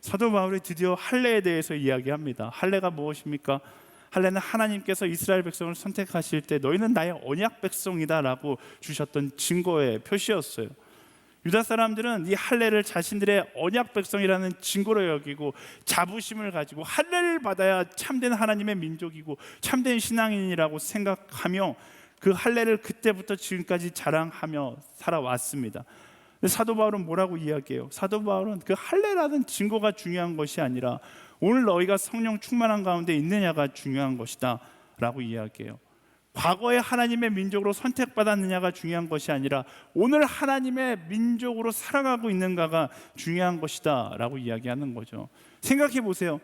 사도 바울이 드디어 할례에 대해서 이야기합니다. 할례가 무엇입니까? 할례는 하나님께서 이스라엘 백성을 선택하실 때 너희는 나의 언약 백성이다라고 주셨던 증거의 표시였어요. 유다 사람들은 이 할례를 자신들의 언약 백성이라는 증거로 여기고 자부심을 가지고 할례를 받아야 참된 하나님의 민족이고 참된 신앙인이라고 생각하며 그 할례를 그때부터 지금까지 자랑하며 살아왔습니다. 사도 바울은 뭐라고 이야기해요? 사도 바울은 그 할례라는 증거가 중요한 것이 아니라 오늘 너희가 성령 충만한 가운데 있느냐가 중요한 것이다 라고 이야기해요. 과거에 하나님의 민족으로 선택받았느냐가 중요한 것이 아니라 오늘 하나님의 민족으로 살아가고 있는가가 중요한 것이다 라고 이야기하는 거죠. 생각해 보세요.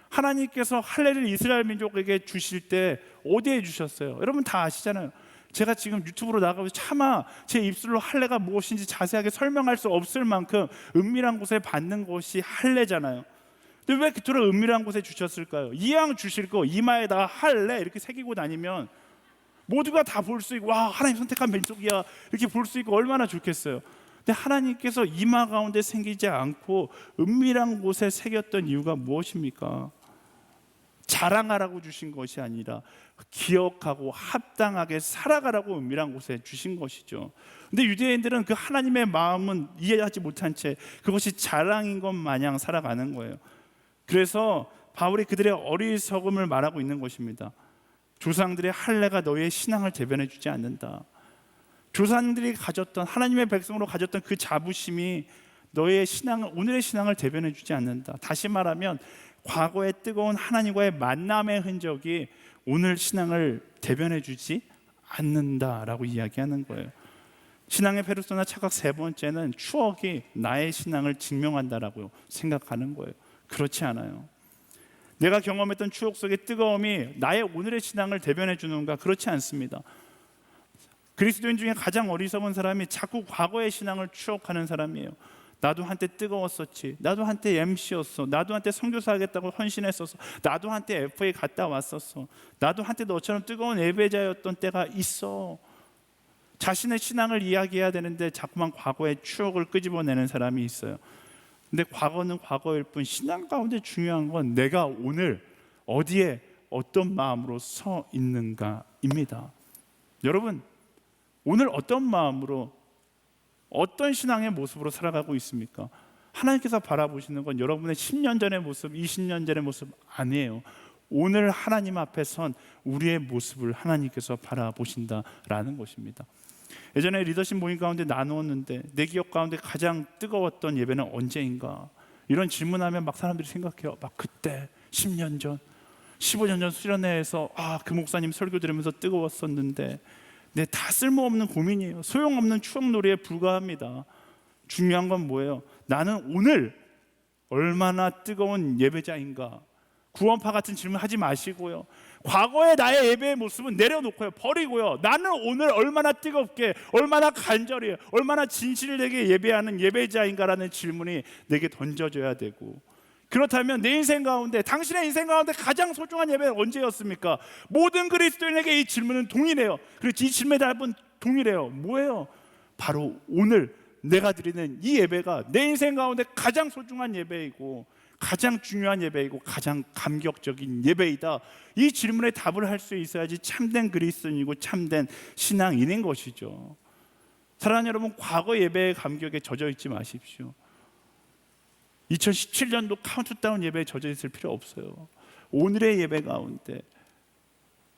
하나님께서 할례를 이스라엘 민족에게 주실 때 어디에 주셨어요? 여러분 다 아시잖아요. 제가 지금 유튜브로 나가면서 차마 제 입술로 할례가 무엇인지 자세하게 설명할 수 없을 만큼 은밀한 곳에 받는 것이 할례잖아요. 근데 왜 그토록 은밀한 곳에 주셨을까요? 이왕 주실 거 이마에다가 할례 이렇게 새기고 다니면 모두가 다 볼 수 있고, 와, 하나님 선택한 민족이야 이렇게 볼 수 있고 얼마나 좋겠어요. 근데 하나님께서 이마 가운데 생기지 않고 은밀한 곳에 새겼던 이유가 무엇입니까? 자랑하라고 주신 것이 아니라 기억하고 합당하게 살아가라고 은밀한 곳에 주신 것이죠. 근데 유대인들은 그 하나님의 마음은 이해하지 못한 채 그것이 자랑인 것 마냥 살아가는 거예요. 그래서 바울이 그들의 어리석음을 말하고 있는 것입니다. 조상들의 할례가 너희의 신앙을 대변해 주지 않는다. 조상들이 가졌던 하나님의 백성으로 가졌던 그 자부심이 너희의 신앙을, 오늘의 신앙을 대변해 주지 않는다. 다시 말하면 과거의 뜨거운 하나님과의 만남의 흔적이 오늘 신앙을 대변해 주지 않는다라고 이야기하는 거예요. 신앙의 페르소나 착각 세 번째는 추억이 나의 신앙을 증명한다라고 생각하는 거예요. 그렇지 않아요. 내가 경험했던 추억 속의 뜨거움이 나의 오늘의 신앙을 대변해 주는가? 그렇지 않습니다. 그리스도인 중에 가장 어리석은 사람이 자꾸 과거의 신앙을 추억하는 사람이에요. 나도 한때 뜨거웠었지. 나도 한때 MC였어. 나도 한때 선교사 하겠다고 헌신했었어. 나도 한때 FA 갔다 왔었어. 나도 한때 너처럼 뜨거운 예배자였던 때가 있어. 자신의 신앙을 이야기해야 되는데 자꾸만 과거의 추억을 끄집어내는 사람이 있어요. 근데 과거는 과거일 뿐 신앙 가운데 중요한 건 내가 오늘 어디에 어떤 마음으로 서 있는가입니다. 여러분, 오늘 어떤 마음으로 어떤 신앙의 모습으로 살아가고 있습니까? 하나님께서 바라보시는 건 여러분의 10년 전의 모습, 20년 전의 모습 아니에요. 오늘 하나님 앞에 선 우리의 모습을 하나님께서 바라보신다라는 것입니다. 예전에 리더십 모임 가운데 나누었는데 내 기억 가운데 가장 뜨거웠던 예배는 언제인가? 이런 질문하면 막 사람들이 생각해요. 막 그때 10년 전, 15년 전 수련회에서 그 목사님 설교 들으면서 뜨거웠었는데, 네, 다 쓸모없는 고민이에요. 소용없는 추억놀이에 불과합니다. 중요한 건 뭐예요? 나는 오늘 얼마나 뜨거운 예배자인가? 구원파 같은 질문 하지 마시고요. 과거의 나의 예배의 모습은 내려놓고요, 버리고요. 나는 오늘 얼마나 뜨겁게, 얼마나 간절히, 얼마나 진실되게 예배하는 예배자인가라는 질문이 내게 던져져야 되고, 그렇다면 내 인생 가운데, 당신의 인생 가운데 가장 소중한 예배는 언제였습니까? 모든 그리스도인에게 이 질문은 동일해요. 그리고 이 질문의 답은 동일해요. 뭐예요? 바로 오늘 내가 드리는 이 예배가 내 인생 가운데 가장 소중한 예배이고 가장 중요한 예배이고 가장 감격적인 예배이다. 이 질문에 답을 할 수 있어야지 참된 그리스도인이고 참된 신앙인인 것이죠. 사랑하는 여러분, 과거 예배의 감격에 젖어 있지 마십시오. 2017년도 카운트다운 예배에 젖어 있을 필요 없어요. 오늘의 예배 가운데,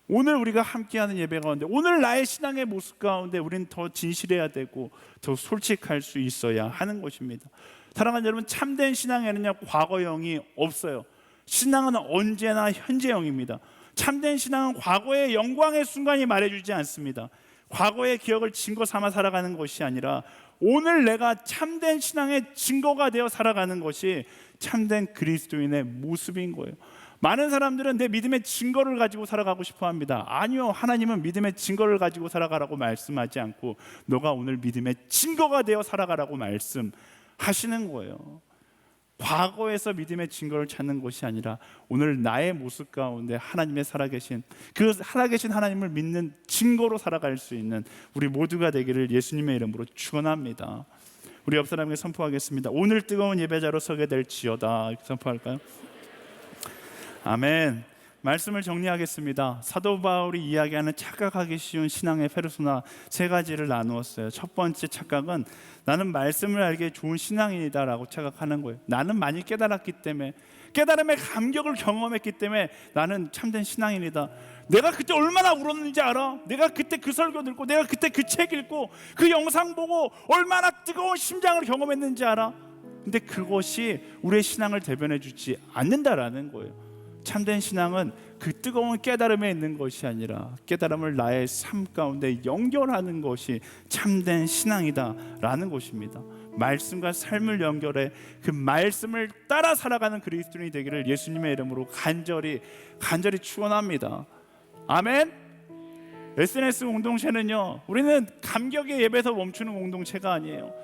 오늘 우리가 함께하는 예배 가운데, 오늘 나의 신앙의 모습 가운데 우리는 더 진실해야 되고 더 솔직할 수 있어야 하는 것입니다. 사랑하는 여러분, 참된 신앙에는요, 과거형이 없어요. 신앙은 언제나 현재형입니다. 참된 신앙은 과거의 영광의 순간이 말해주지 않습니다. 과거의 기억을 증거 삼아 살아가는 것이 아니라 오늘 내가 참된 신앙의 증거가 되어 살아가는 것이 참된 그리스도인의 모습인 거예요. 많은 사람들은 내 믿음의 증거를 가지고 살아가고 싶어 합니다. 아니요, 하나님은 믿음의 증거를 가지고 살아가라고 말씀하지 않고 너가 오늘 믿음의 증거가 되어 살아가라고 말씀하시는 거예요. 과거에서 믿음의 증거를 찾는 것이 아니라 오늘 나의 모습 가운데 하나님의 살아계신, 그 살아계신 하나님을 믿는 증거로 살아갈 수 있는 우리 모두가 되기를 예수님의 이름으로 축원합니다. 우리 옆 사람에게 선포하겠습니다. 오늘 뜨거운 예배자로 서게 될지어다. 이렇게 선포할까요? 아멘. 말씀을 정리하겠습니다. 사도 바울이 이야기하는 착각하기 쉬운 신앙의 페르소나 세 가지를 나누었어요. 첫 번째 착각은 나는 말씀을 알기에 좋은 신앙인이다라고 착각하는 거예요. 나는 많이 깨달았기 때문에, 깨달음의 감격을 경험했기 때문에 나는 참된 신앙인이다. 내가 그때 얼마나 울었는지 알아? 내가 그때 그 설교 듣고, 내가 그때 그 책 읽고, 그 영상 보고 얼마나 뜨거운 심장을 경험했는지 알아? 근데 그것이 우리의 신앙을 대변해 주지 않는다라는 거예요. 참된 신앙은 그 뜨거운 깨달음에 있는 것이 아니라 깨달음을 나의 삶 가운데 연결하는 것이 참된 신앙이다라는 것입니다. 말씀과 삶을 연결해 그 말씀을 따라 살아가는 그리스도인이 되기를 예수님의 이름으로 간절히 축원합니다. 아멘. SNS 공동체는요, 우리는 감격의 예배에서 멈추는 공동체가 아니에요.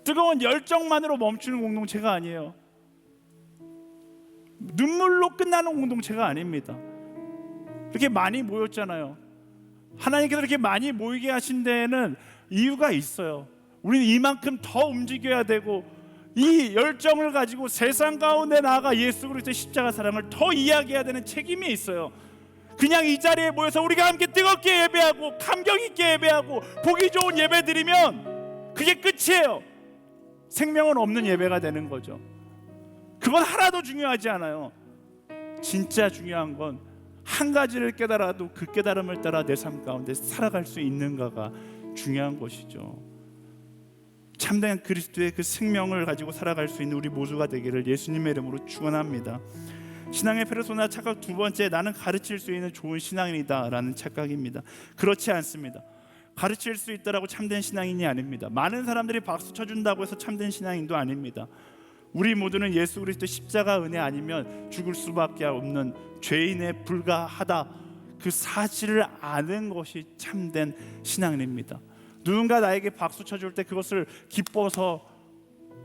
뜨거운 열정만으로 멈추는 공동체가 아니에요. 눈물로 끝나는 공동체가 아닙니다. 이렇게 많이 모였잖아요. 하나님께서 이렇게 많이 모이게 하신 데에는 이유가 있어요. 우리는 이만큼 더 움직여야 되고 이 열정을 가지고 세상 가운데 나아가 예수 그리스도의 십자가 사랑을 더 이야기해야 되는 책임이 있어요. 그냥 이 자리에 모여서 우리가 함께 뜨겁게 예배하고 감격 있게 예배하고 보기 좋은 예배 드리면 그게 끝이에요. 생명은 없는 예배가 되는 거죠. 그건 하나도 중요하지 않아요. 진짜 중요한 건 한 가지를 깨달아도 그 깨달음을 따라 내 삶 가운데 살아갈 수 있는가가 중요한 것이죠. 참된 그리스도의 그 생명을 가지고 살아갈 수 있는 우리 모두가 되기를 예수님의 이름으로 축원합니다. 신앙의 페르소나 착각 두 번째, 나는 가르칠 수 있는 좋은 신앙인이다라는 착각입니다. 그렇지 않습니다. 가르칠 수 있다라고 참된 신앙인이 아닙니다. 많은 사람들이 박수 쳐준다고 해서 참된 신앙인도 아닙니다. 우리 모두는 예수 그리스도 십자가 은혜 아니면 죽을 수밖에 없는 죄인에 불과하다, 그 사실을 아는 것이 참된 신앙입니다. 누군가 나에게 박수 쳐줄 때 그것을 기뻐서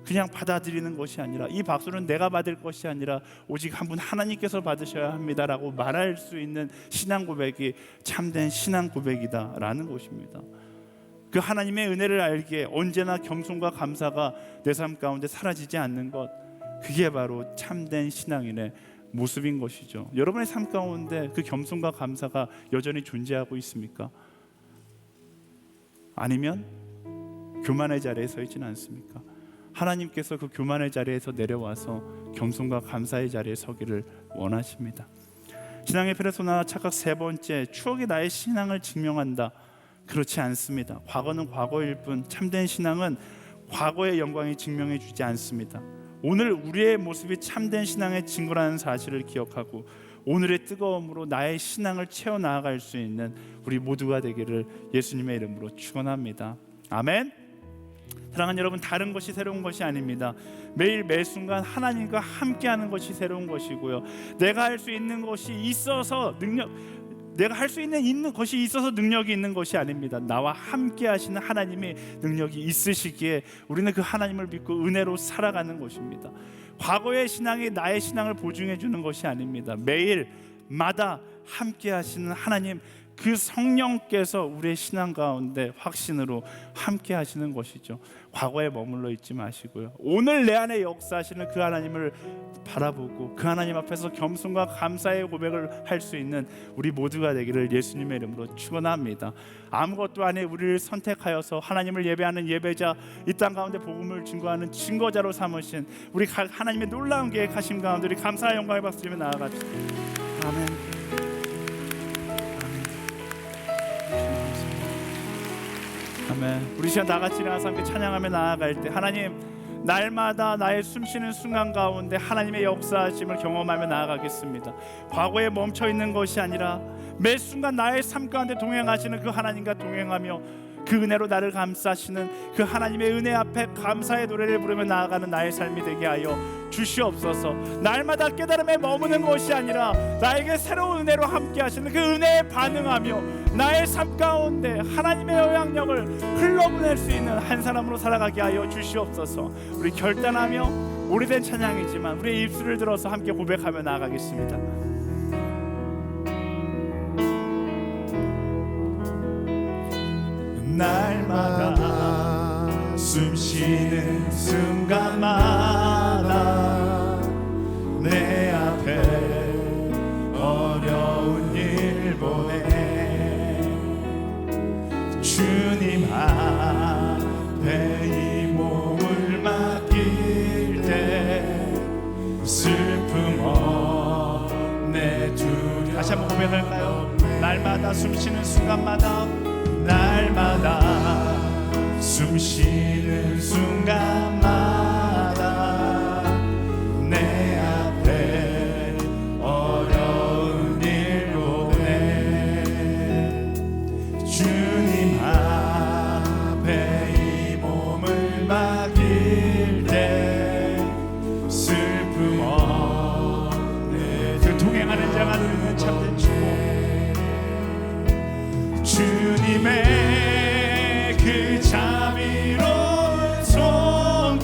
그냥 받아들이는 것이 아니라, 이 박수는 내가 받을 것이 아니라 오직 한 분 하나님께서 받으셔야 합니다라고 말할 수 있는 신앙 고백이 참된 신앙 고백이다라는 것입니다. 그 하나님의 은혜를 알기에 언제나 겸손과 감사가 내 삶 가운데 사라지지 않는 것, 그게 바로 참된 신앙인의 모습인 것이죠. 여러분의 삶 가운데 그 겸손과 감사가 여전히 존재하고 있습니까? 아니면 교만의 자리에 서 있지는 않습니까? 하나님께서 그 교만의 자리에서 내려와서 겸손과 감사의 자리에 서기를 원하십니다. 신앙의 페르소나 착각 세 번째, 추억이 나의 신앙을 증명한다. 그렇지 않습니다. 과거는 과거일 뿐 참된 신앙은 과거의 영광이 증명해 주지 않습니다. 오늘 우리의 모습이 참된 신앙의 증거라는 사실을 기억하고 오늘의 뜨거움으로 나의 신앙을 채워 나아갈 수 있는 우리 모두가 되기를 예수님의 이름으로 축원합니다. 아멘. 사랑하는 여러분, 다른 것이 새로운 것이 아닙니다. 매일 매순간 하나님과 함께하는 것이 새로운 것이고요. 내가 할 수 있는 것이 있어서 것이 있어서 능력이 있는 것이 아닙니다. 나와 함께 하시는 하나님의 능력이 있으시기에 우리는 그 하나님을 믿고 은혜로 살아가는 것입니다. 과거의 신앙이 나의 신앙을 보증해 주는 것이 아닙니다. 매일마다 함께 하시는 하나님, 그 성령께서 우리의 신앙 가운데 확신으로 함께 하시는 것이죠. 과거에 머물러 있지 마시고요. 오늘 내 안에 역사하시는 그 하나님을 바라보고 그 하나님 앞에서 겸손과 감사의 고백을 할 수 있는 우리 모두가 되기를 예수님의 이름으로 축원합니다. 아무것도 아닌 우리를 선택하여서 하나님을 예배하는 예배자, 이 땅 가운데 복음을 증거하는 증거자로 삼으신 우리 하나님의 놀라운 계획하심 가운데 우리 감사와 영광의 박수드리며 나아갑시다. 아멘. 아멘. 우리 시간 다 같이 일어나서 함께 찬양하며 나아갈 때 하나님, 날마다 나의 숨쉬는 순간 가운데 하나님의 역사하심을 경험하며 나아가겠습니다. 과거에 멈춰 있는 것이 아니라 매 순간 나의 삶 가운데 동행하시는 그 하나님과 동행하며 그 은혜로 나를 감싸시는 그 하나님의 은혜 앞에 감사의 노래를 부르며 나아가는 나의 삶이 되게 하여 주시옵소서. 날마다 깨달음에 머무는 것이 아니라 나에게 새로운 은혜로 함께 하시는 그 은혜에 반응하며 나의 삶 가운데 하나님의 영향력을 흘러보낼 수 있는 한 사람으로 살아가게 하여 주시옵소서. 우리 결단하며 오래된 찬양이지만 우리의 입술을 들어서 함께 고백하며 나아가겠습니다. 날마다 숨쉬는 순간마다 내 앞에 어려운 일 보내 주님 앞에 이 몸을 맡길 때 슬픔 없네 두려움. 다시 한번 고백할까요? 날마다 숨쉬는 순간마다, 날마다 숨쉬는 순간마다 내 앞에 어려운 일 보내 주님 앞에 이 몸을 맡길 때 슬픔 없네. 그 동행하는 자가 누리는 참된 축복, 주님의 그 자비로운 손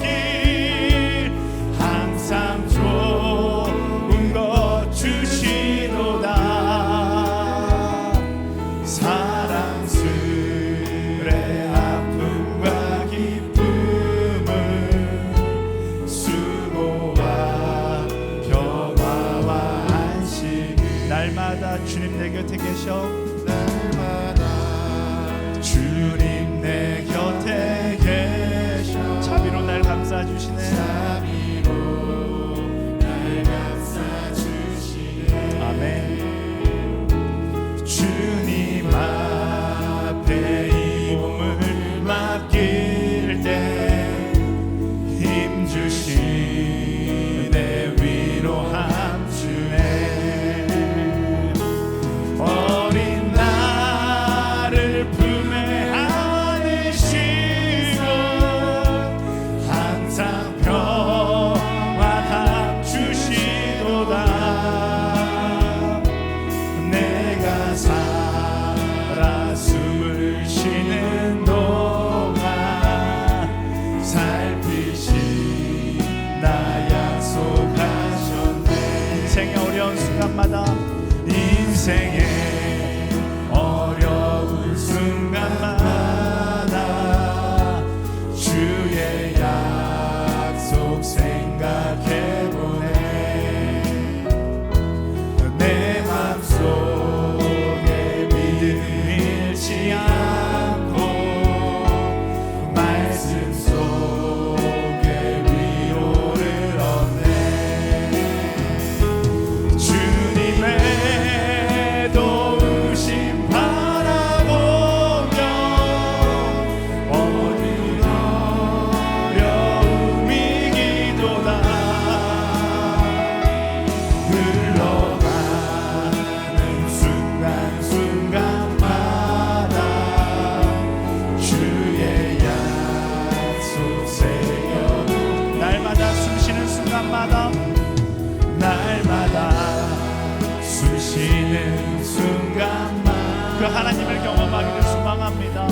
그 하나님을 경험하기를 소망합니다.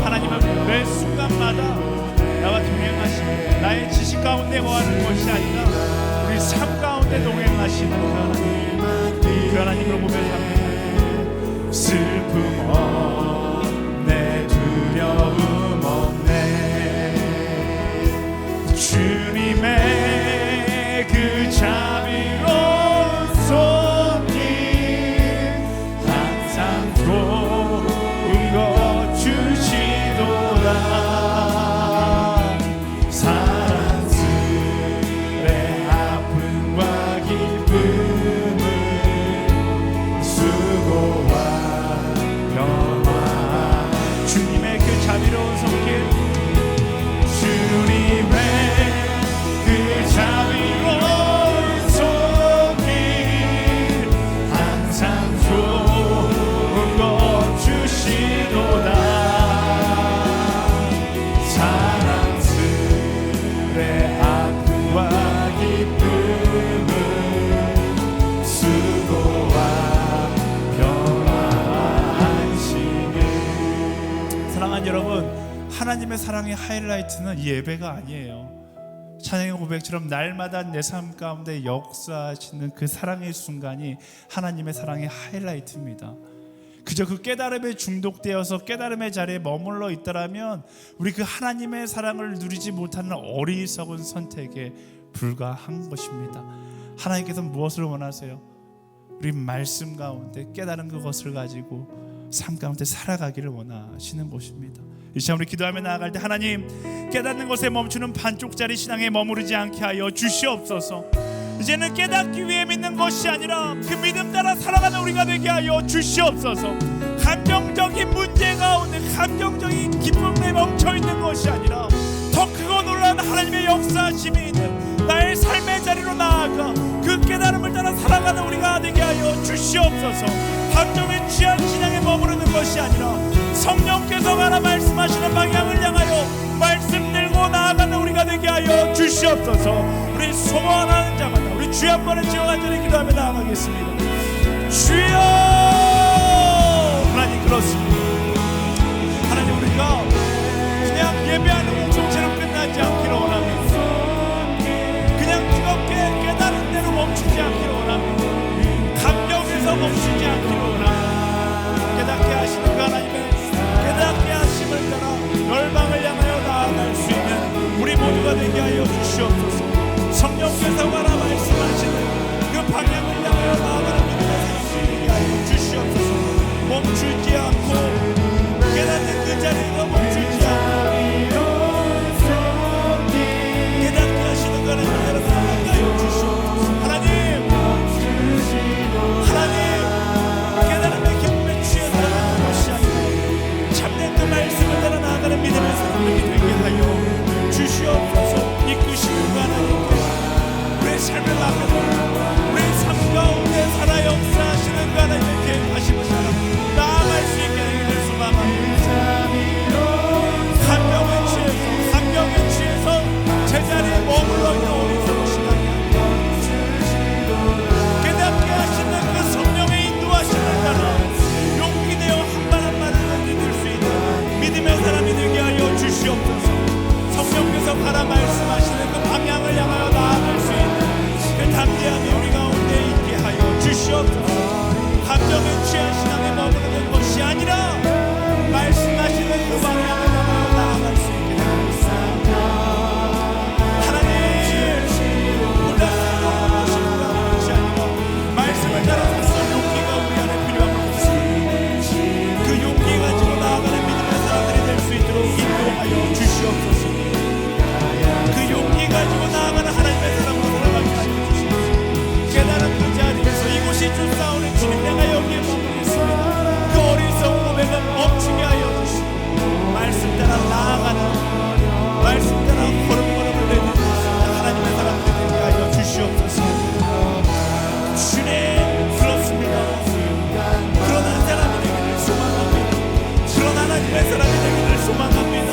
하나님은 매 순간마다 나와 동행하시고 나의 지식 가운데 거하는 것이 아니라 우리 삶 가운데 동행하시는 그 하나님을 고백합니다. 슬픔 없네, 두려움 없네, 주님의 그 자비로운 손길 항상 좋은 것 주시도다. 사랑스레 아픔과 기쁨을 수고와 평화, 주님의 그 자비로운 손길, 주님의 그 자비로운 손길 항상 좋은 것 주시도다. 사랑스레 아픔과 기쁨을 수고와 평안하시길. 사랑하는 여러분, 하나님의 사랑의 하이라이트는 이 예배가 아니에요. 찬양의 고백처럼 날마다 내 삶 가운데 역사하시는 그 사랑의 순간이 하나님의 사랑의 하이라이트입니다. 그저 그 깨달음에 중독되어서 깨달음의 자리에 머물러 있더라면 우리 그 하나님의 사랑을 누리지 못하는 어리석은 선택에 불과한 것입니다. 하나님께서 무엇을 원하세요? 우리 말씀 가운데 깨달은 그것을 가지고 삶 가운데 살아가기를 원하시는 것입니다. 이 시간 우리 기도하며 나아갈 때, 하나님, 깨닫는 것에 멈추는 반쪽짜리 신앙에 머무르지 않게 하여 주시옵소서. 이제는 깨닫기 위해 믿는 것이 아니라 그 믿음 따라 살아가는 우리가 되게 하여 주시옵소서. 감정적인 문제 가운데 감정적인 기쁨에 멈춰있는 것이 아니라 더 크고 놀라운 하나님의 역사심이 있는 나의 삶의 자리로 나아가 그 깨달음을 따라 살아가는 우리가 되게 하여 주시옵소서. 감정에 취한 신앙에 머무르는 것이 아니라 성령께서 가라 말씀하시는 방향을 향하여 말씀 들고 나아가는 우리가 되게 하여 주시옵소서. 우리 소원하는 자마다 우리 주여 한 번에 지어 간절히 기도하며 나아가겠습니다. 주여, 하나님, 그렇습니다. 하나님, 우리가 그냥 예배하는 것 자체로 끝나지 않기를 원합니다. 그냥 뜨겁게 깨달은 대로 멈추지 않기를 원합니다. 감격에서 멈추지 않기를 원합니다. 깨닫게 하시는 그 하나님의 깨닫게 하심을 따라 열방을 향하여 나아갈 수 있는 우리 모두가 되게 하여 주시옵소서. 성령께서 가라 말씀하시는 그 방향을 향하여 나아가는 믿음의 사람들이 되게 하여 주시옵소서. 멈추지 않고 깨닫는 그 자리에서 멈추지 않고 깨닫게 하시는 그 하나님을 따라 나아가게 하여 주시옵소서. 하나님, 깨달음의 기쁨에 취해 살아가는 것이 아니라 참된 그 말씀을 따라 나아가는 믿음의 사람들이 되게 하여 주시옵소서. 이끄시는 그 하나님께 우리의 삶을 맡겨놓고 우리의 삶 가운데 살아 역사하시는 그 하나님의 계획하심을 따라 나아갈 수 있게 되기를 소망합니다. 감격에 취해서 제자리에 머물러 있는 우리 성시간이 깨닫게 하시는 그 성령의 인도하심을 따라 용기 내어 한 발 한 발을 믿을 수 있는 믿음의 사람이 되게 하여 주시옵소서. 성령께서 가라 말씀하시는 그 방향을 향하여 나아갈 수 있는 그 담대함이 우리 가운데 있게 하여 주시옵소서. 감정에 취한 신앙에 머무르는 것이 아니라 말씀하시는 그 방향을 향하여 나아갈 수 있게 하옵소서. 하나님, 혼자 살아가는 것이 아니라 말씀을 따라 살아가는 용기가 우리 안에 필요한 것입니다. 그 용기 가지고 나아가는 믿음의 사람들이 될 수 있도록 인도하여 주시옵소서. 그 용기 가지고 나아가는 하나님의 사람으로 살아가게 하여 주시옵소서. 깨달은 그 자리에서 이곳이 주 싸우는 주님, 내가 여기에 머무르겠습니다. 그 어리석은 고백을 멈추게 하여 주시고 말씀 따라 나아가는, 말씀 따라 걸음걸음을 내딛는 하나님의 사람들이 되게 하여 주시옵소서. 주님, 그렇습니다. 그런 한 사람이 되기를 소망합니다. 그런 하나님의 사람이 되기를 소망합니다.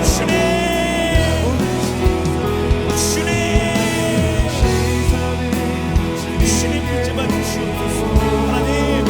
주님, 주님 붙잡아 주시옵소서. 하나님,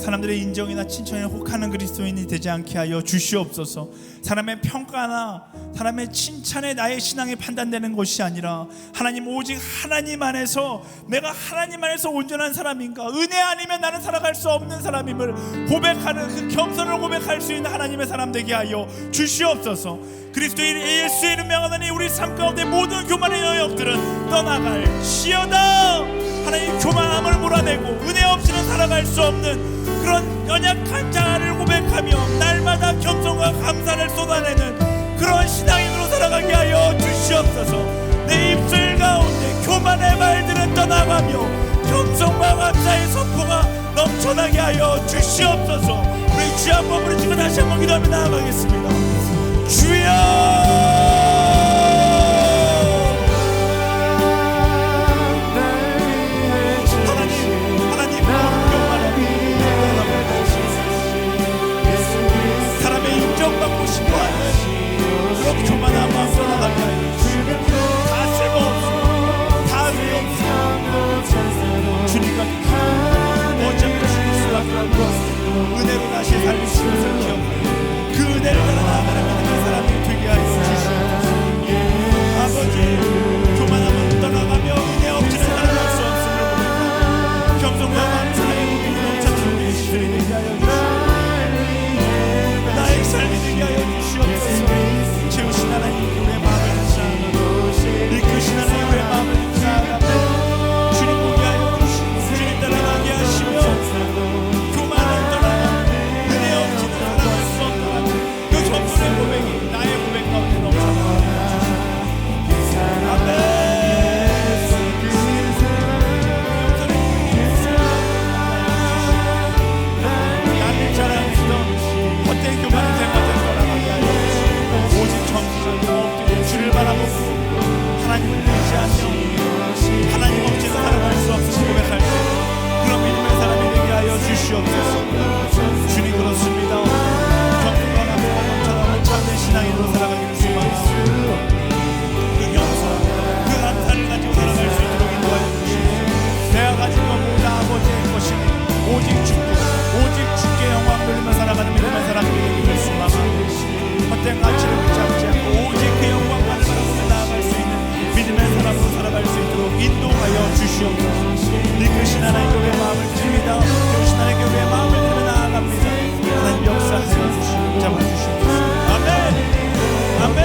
사람들의 인정이나 칭찬에 혹하는 그리스도인이 되지 않게 하여 주시옵소서. 사람의 평가나 사람의 칭찬에 나의 신앙이 판단되는 것이 아니라 하나님, 오직 하나님 안에서 내가 하나님 안에서 온전한 사람인가, 은혜 아니면 나는 살아갈 수 없는 사람임을 고백하는 그 겸손을 고백할 수 있는 하나님의 사람 되게 하여 주시옵소서. 그리스도인 예수의 이름 명하노니 우리 삶 가운데 모든 교만의 영역들은 떠나갈지어다. 하나님, 교만함을 몰아내고 은혜 없이는 살아갈 수 없는 그런 연약한 자아를 고백하며 날마다 겸손과 감사를 쏟아내는 그런 신앙인으로 살아가게 하여 주시옵소서. 내 입술 가운데 교만의 말들은 떠나가며 겸손과 감사의 선포가 넘쳐나게 하여 주시옵소서. 우리 주 한번 부르짖고 다시 한번 기도하며 나아가겠습니다. 주여, 받고 싶어하는 그런 교만한 마음 떠나가게 하여 주시옵소서. 다 쓸모없어, 다 의미없어. 주님과 어차피 주실 수밖에 없는 은혜로 다시 살리시면서 기억하고 그 은혜를 따라 나아가는 믿음의 사람이 되게 하여 주시옵소서. 아버지, 교만함은 떠나가며 은혜 없이는 살아갈 수 없음을 고백하고 겸손과 감사의 고백이 넘쳐나는 우리 시들이 되게 하여 주시옵소서. 나의 삶이 되게 하여 주시옵소서. 채우신 하나님, 우리의 마음을 나아가고 이끄신 하나님, 우리의 마음을 나아가고 주님 보게 하여 주시고 주님 따라가게 하시며 교만을 떠나가 은혜 없이는 살아갈 수 없다는 그 겸손의 고백이 나의 고백 가운데 넘쳐나게 주시옵소서. 아멘. 나를 자랑했던 헛된 교만의 생각을 떠나가게 하여 주시고 오직 정직하고 주를 바라보고 하나님을 의지하며 하나님 없이는 살아갈 수 없음을 고백할 때 그런 믿음의 사람이 되게 하여 주시옵소서. 주님, 그렇습니다. 경건과 감사가 넘쳐나는 참된 신앙인으로 살아가기를 소망합니다. 그 겸손, 그 감사를 가지고 살아갈 수 있도록 인도하여 주시옵소서. 내가 가진 건 모두 아버지의 것이니 오직 주께 영광 돌리며 살아가는 믿음의 사람이 되기를 소망합니다. 헛된 가치를 붙잡지 않고 오직 그 영광만을 바라보며 나아갈 수 있는 믿음의 사람으로 살아갈 수 있도록 인도하여 주시옵소서. 이끄신 하나님, 교회의 마음을 드립니다. 이끄신 하나님, 교회의 마음을 드리며 나아갑니다. 하나님, 역사하여 주시고 잡아주시옵소서. 아멘. 아멘.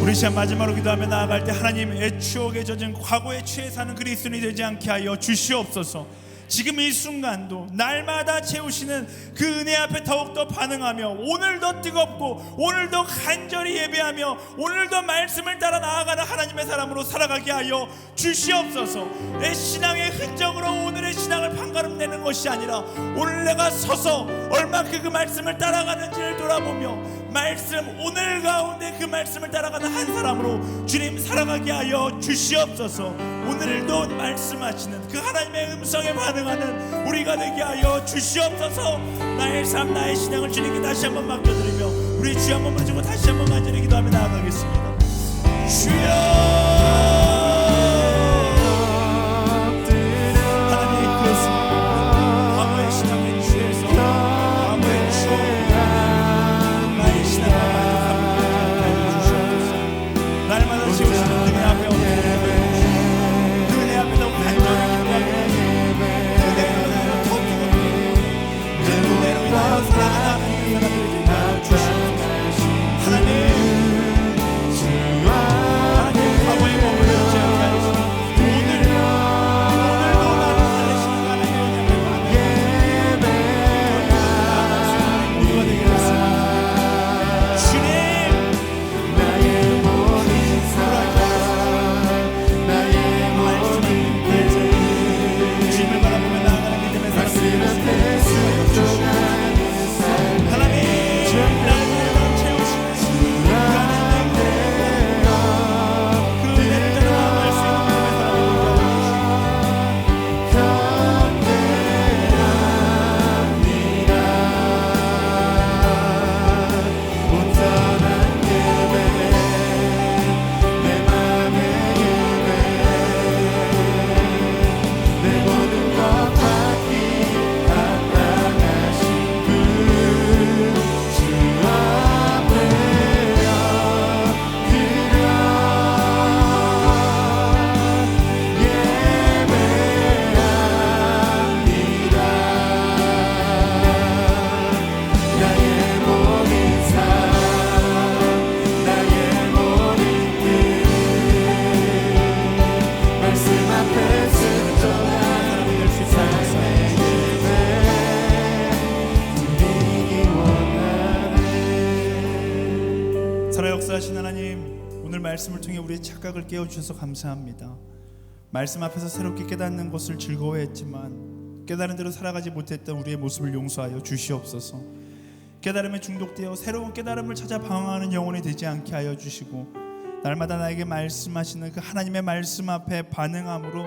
우리 시간 마지막으로 기도하며 나아갈 때 하나님의 추억에 젖은 과거의 취해 사는 그리스도인이 되지 않게 하여 주시옵소서. 지금 이 순간도 날마다 채우시는 그 은혜 앞에 더욱더 반응하며 오늘도 뜨겁고 오늘도 간절히 예배하며 오늘도 말씀을 따라 나아가는 하나님의 사람으로 살아가게 하여 주시옵소서. 내 신앙의 흔적으로 오늘의 신앙을 판가름 내는 것이 아니라 오늘 내가 서서 얼마큼 그 말씀을 따라가는지를 돌아보며 말씀, 오늘 가운데 그 말씀을 따라가는 한 사람으로 주님 살아가게 하여 주시옵소서. 오늘도 말씀하시는 그 하나님의 음성에 반응하는 우리가 되게 하여 주시옵소서. 나의 삶, 나의 신앙을 주님께 다시 한번 맡겨드리며 우리 주여 한번 부르짖고 다시 한번 간절히 기도하며 나아가겠습니다. 주여, 하나님, 과거의 말씀을 통해 우리의 착각을 깨워주셔서 감사합니다. 말씀 앞에서 새롭게 깨닫는 것을 즐거워했지만 깨달은 대로 살아가지 못했던 우리의 모습을 용서하여 주시옵소서. 깨달음에 중독되어 새로운 깨달음을 찾아 방황하는 영혼이 되지 않게 하여 주시고, 날마다 나에게 말씀하시는 그 하나님의 말씀 앞에 반응함으로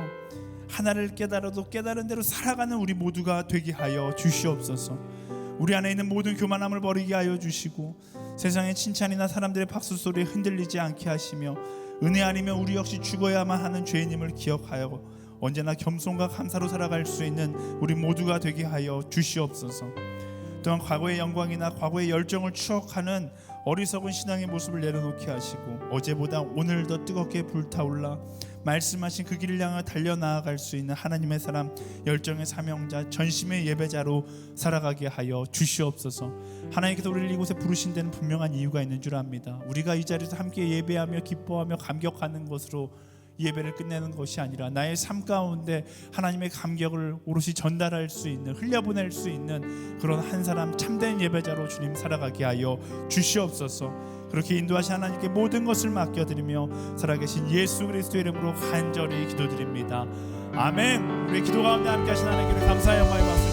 하나를 깨달아도 깨달은 대로 살아가는 우리 모두가 되게 하여 주시옵소서. 우리 안에 있는 모든 교만함을 버리게 하여 주시고, 세상의 칭찬이나 사람들의 박수 소리에 흔들리지 않게 하시며, 은혜 아니면 우리 역시 죽어야만 하는 죄인임을 기억하여 언제나 겸손과 감사로 살아갈 수 있는 우리 모두가 되게 하여 주시옵소서. 또한 과거의 영광이나 과거의 열정을 추억하는 어리석은 신앙의 모습을 내려놓게 하시고, 어제보다 오늘 더 뜨겁게 불타올라 말씀하신 그 길을 향해 달려나아갈 수 있는 하나님의 사람, 열정의 사명자, 전심의 예배자로 살아가게 하여 주시옵소서. 하나님께서 우리를 이곳에 부르신 데는 분명한 이유가 있는 줄 압니다. 우리가 이 자리에서 함께 예배하며 기뻐하며 감격하는 것으로 예배를 끝내는 것이 아니라 나의 삶 가운데 하나님의 감격을 오롯이 전달할 수 있는, 흘려보낼 수 있는 그런 한 사람 참된 예배자로 주님 살아가게 하여 주시옵소서. 그렇게 인도하신 하나님께 모든 것을 맡겨드리며 살아계신 예수 그리스도의 이름으로 간절히 기도드립니다. 아멘. 우리 기도 가운데 함께 하신 하나님께 감사의 영광을 받습니다.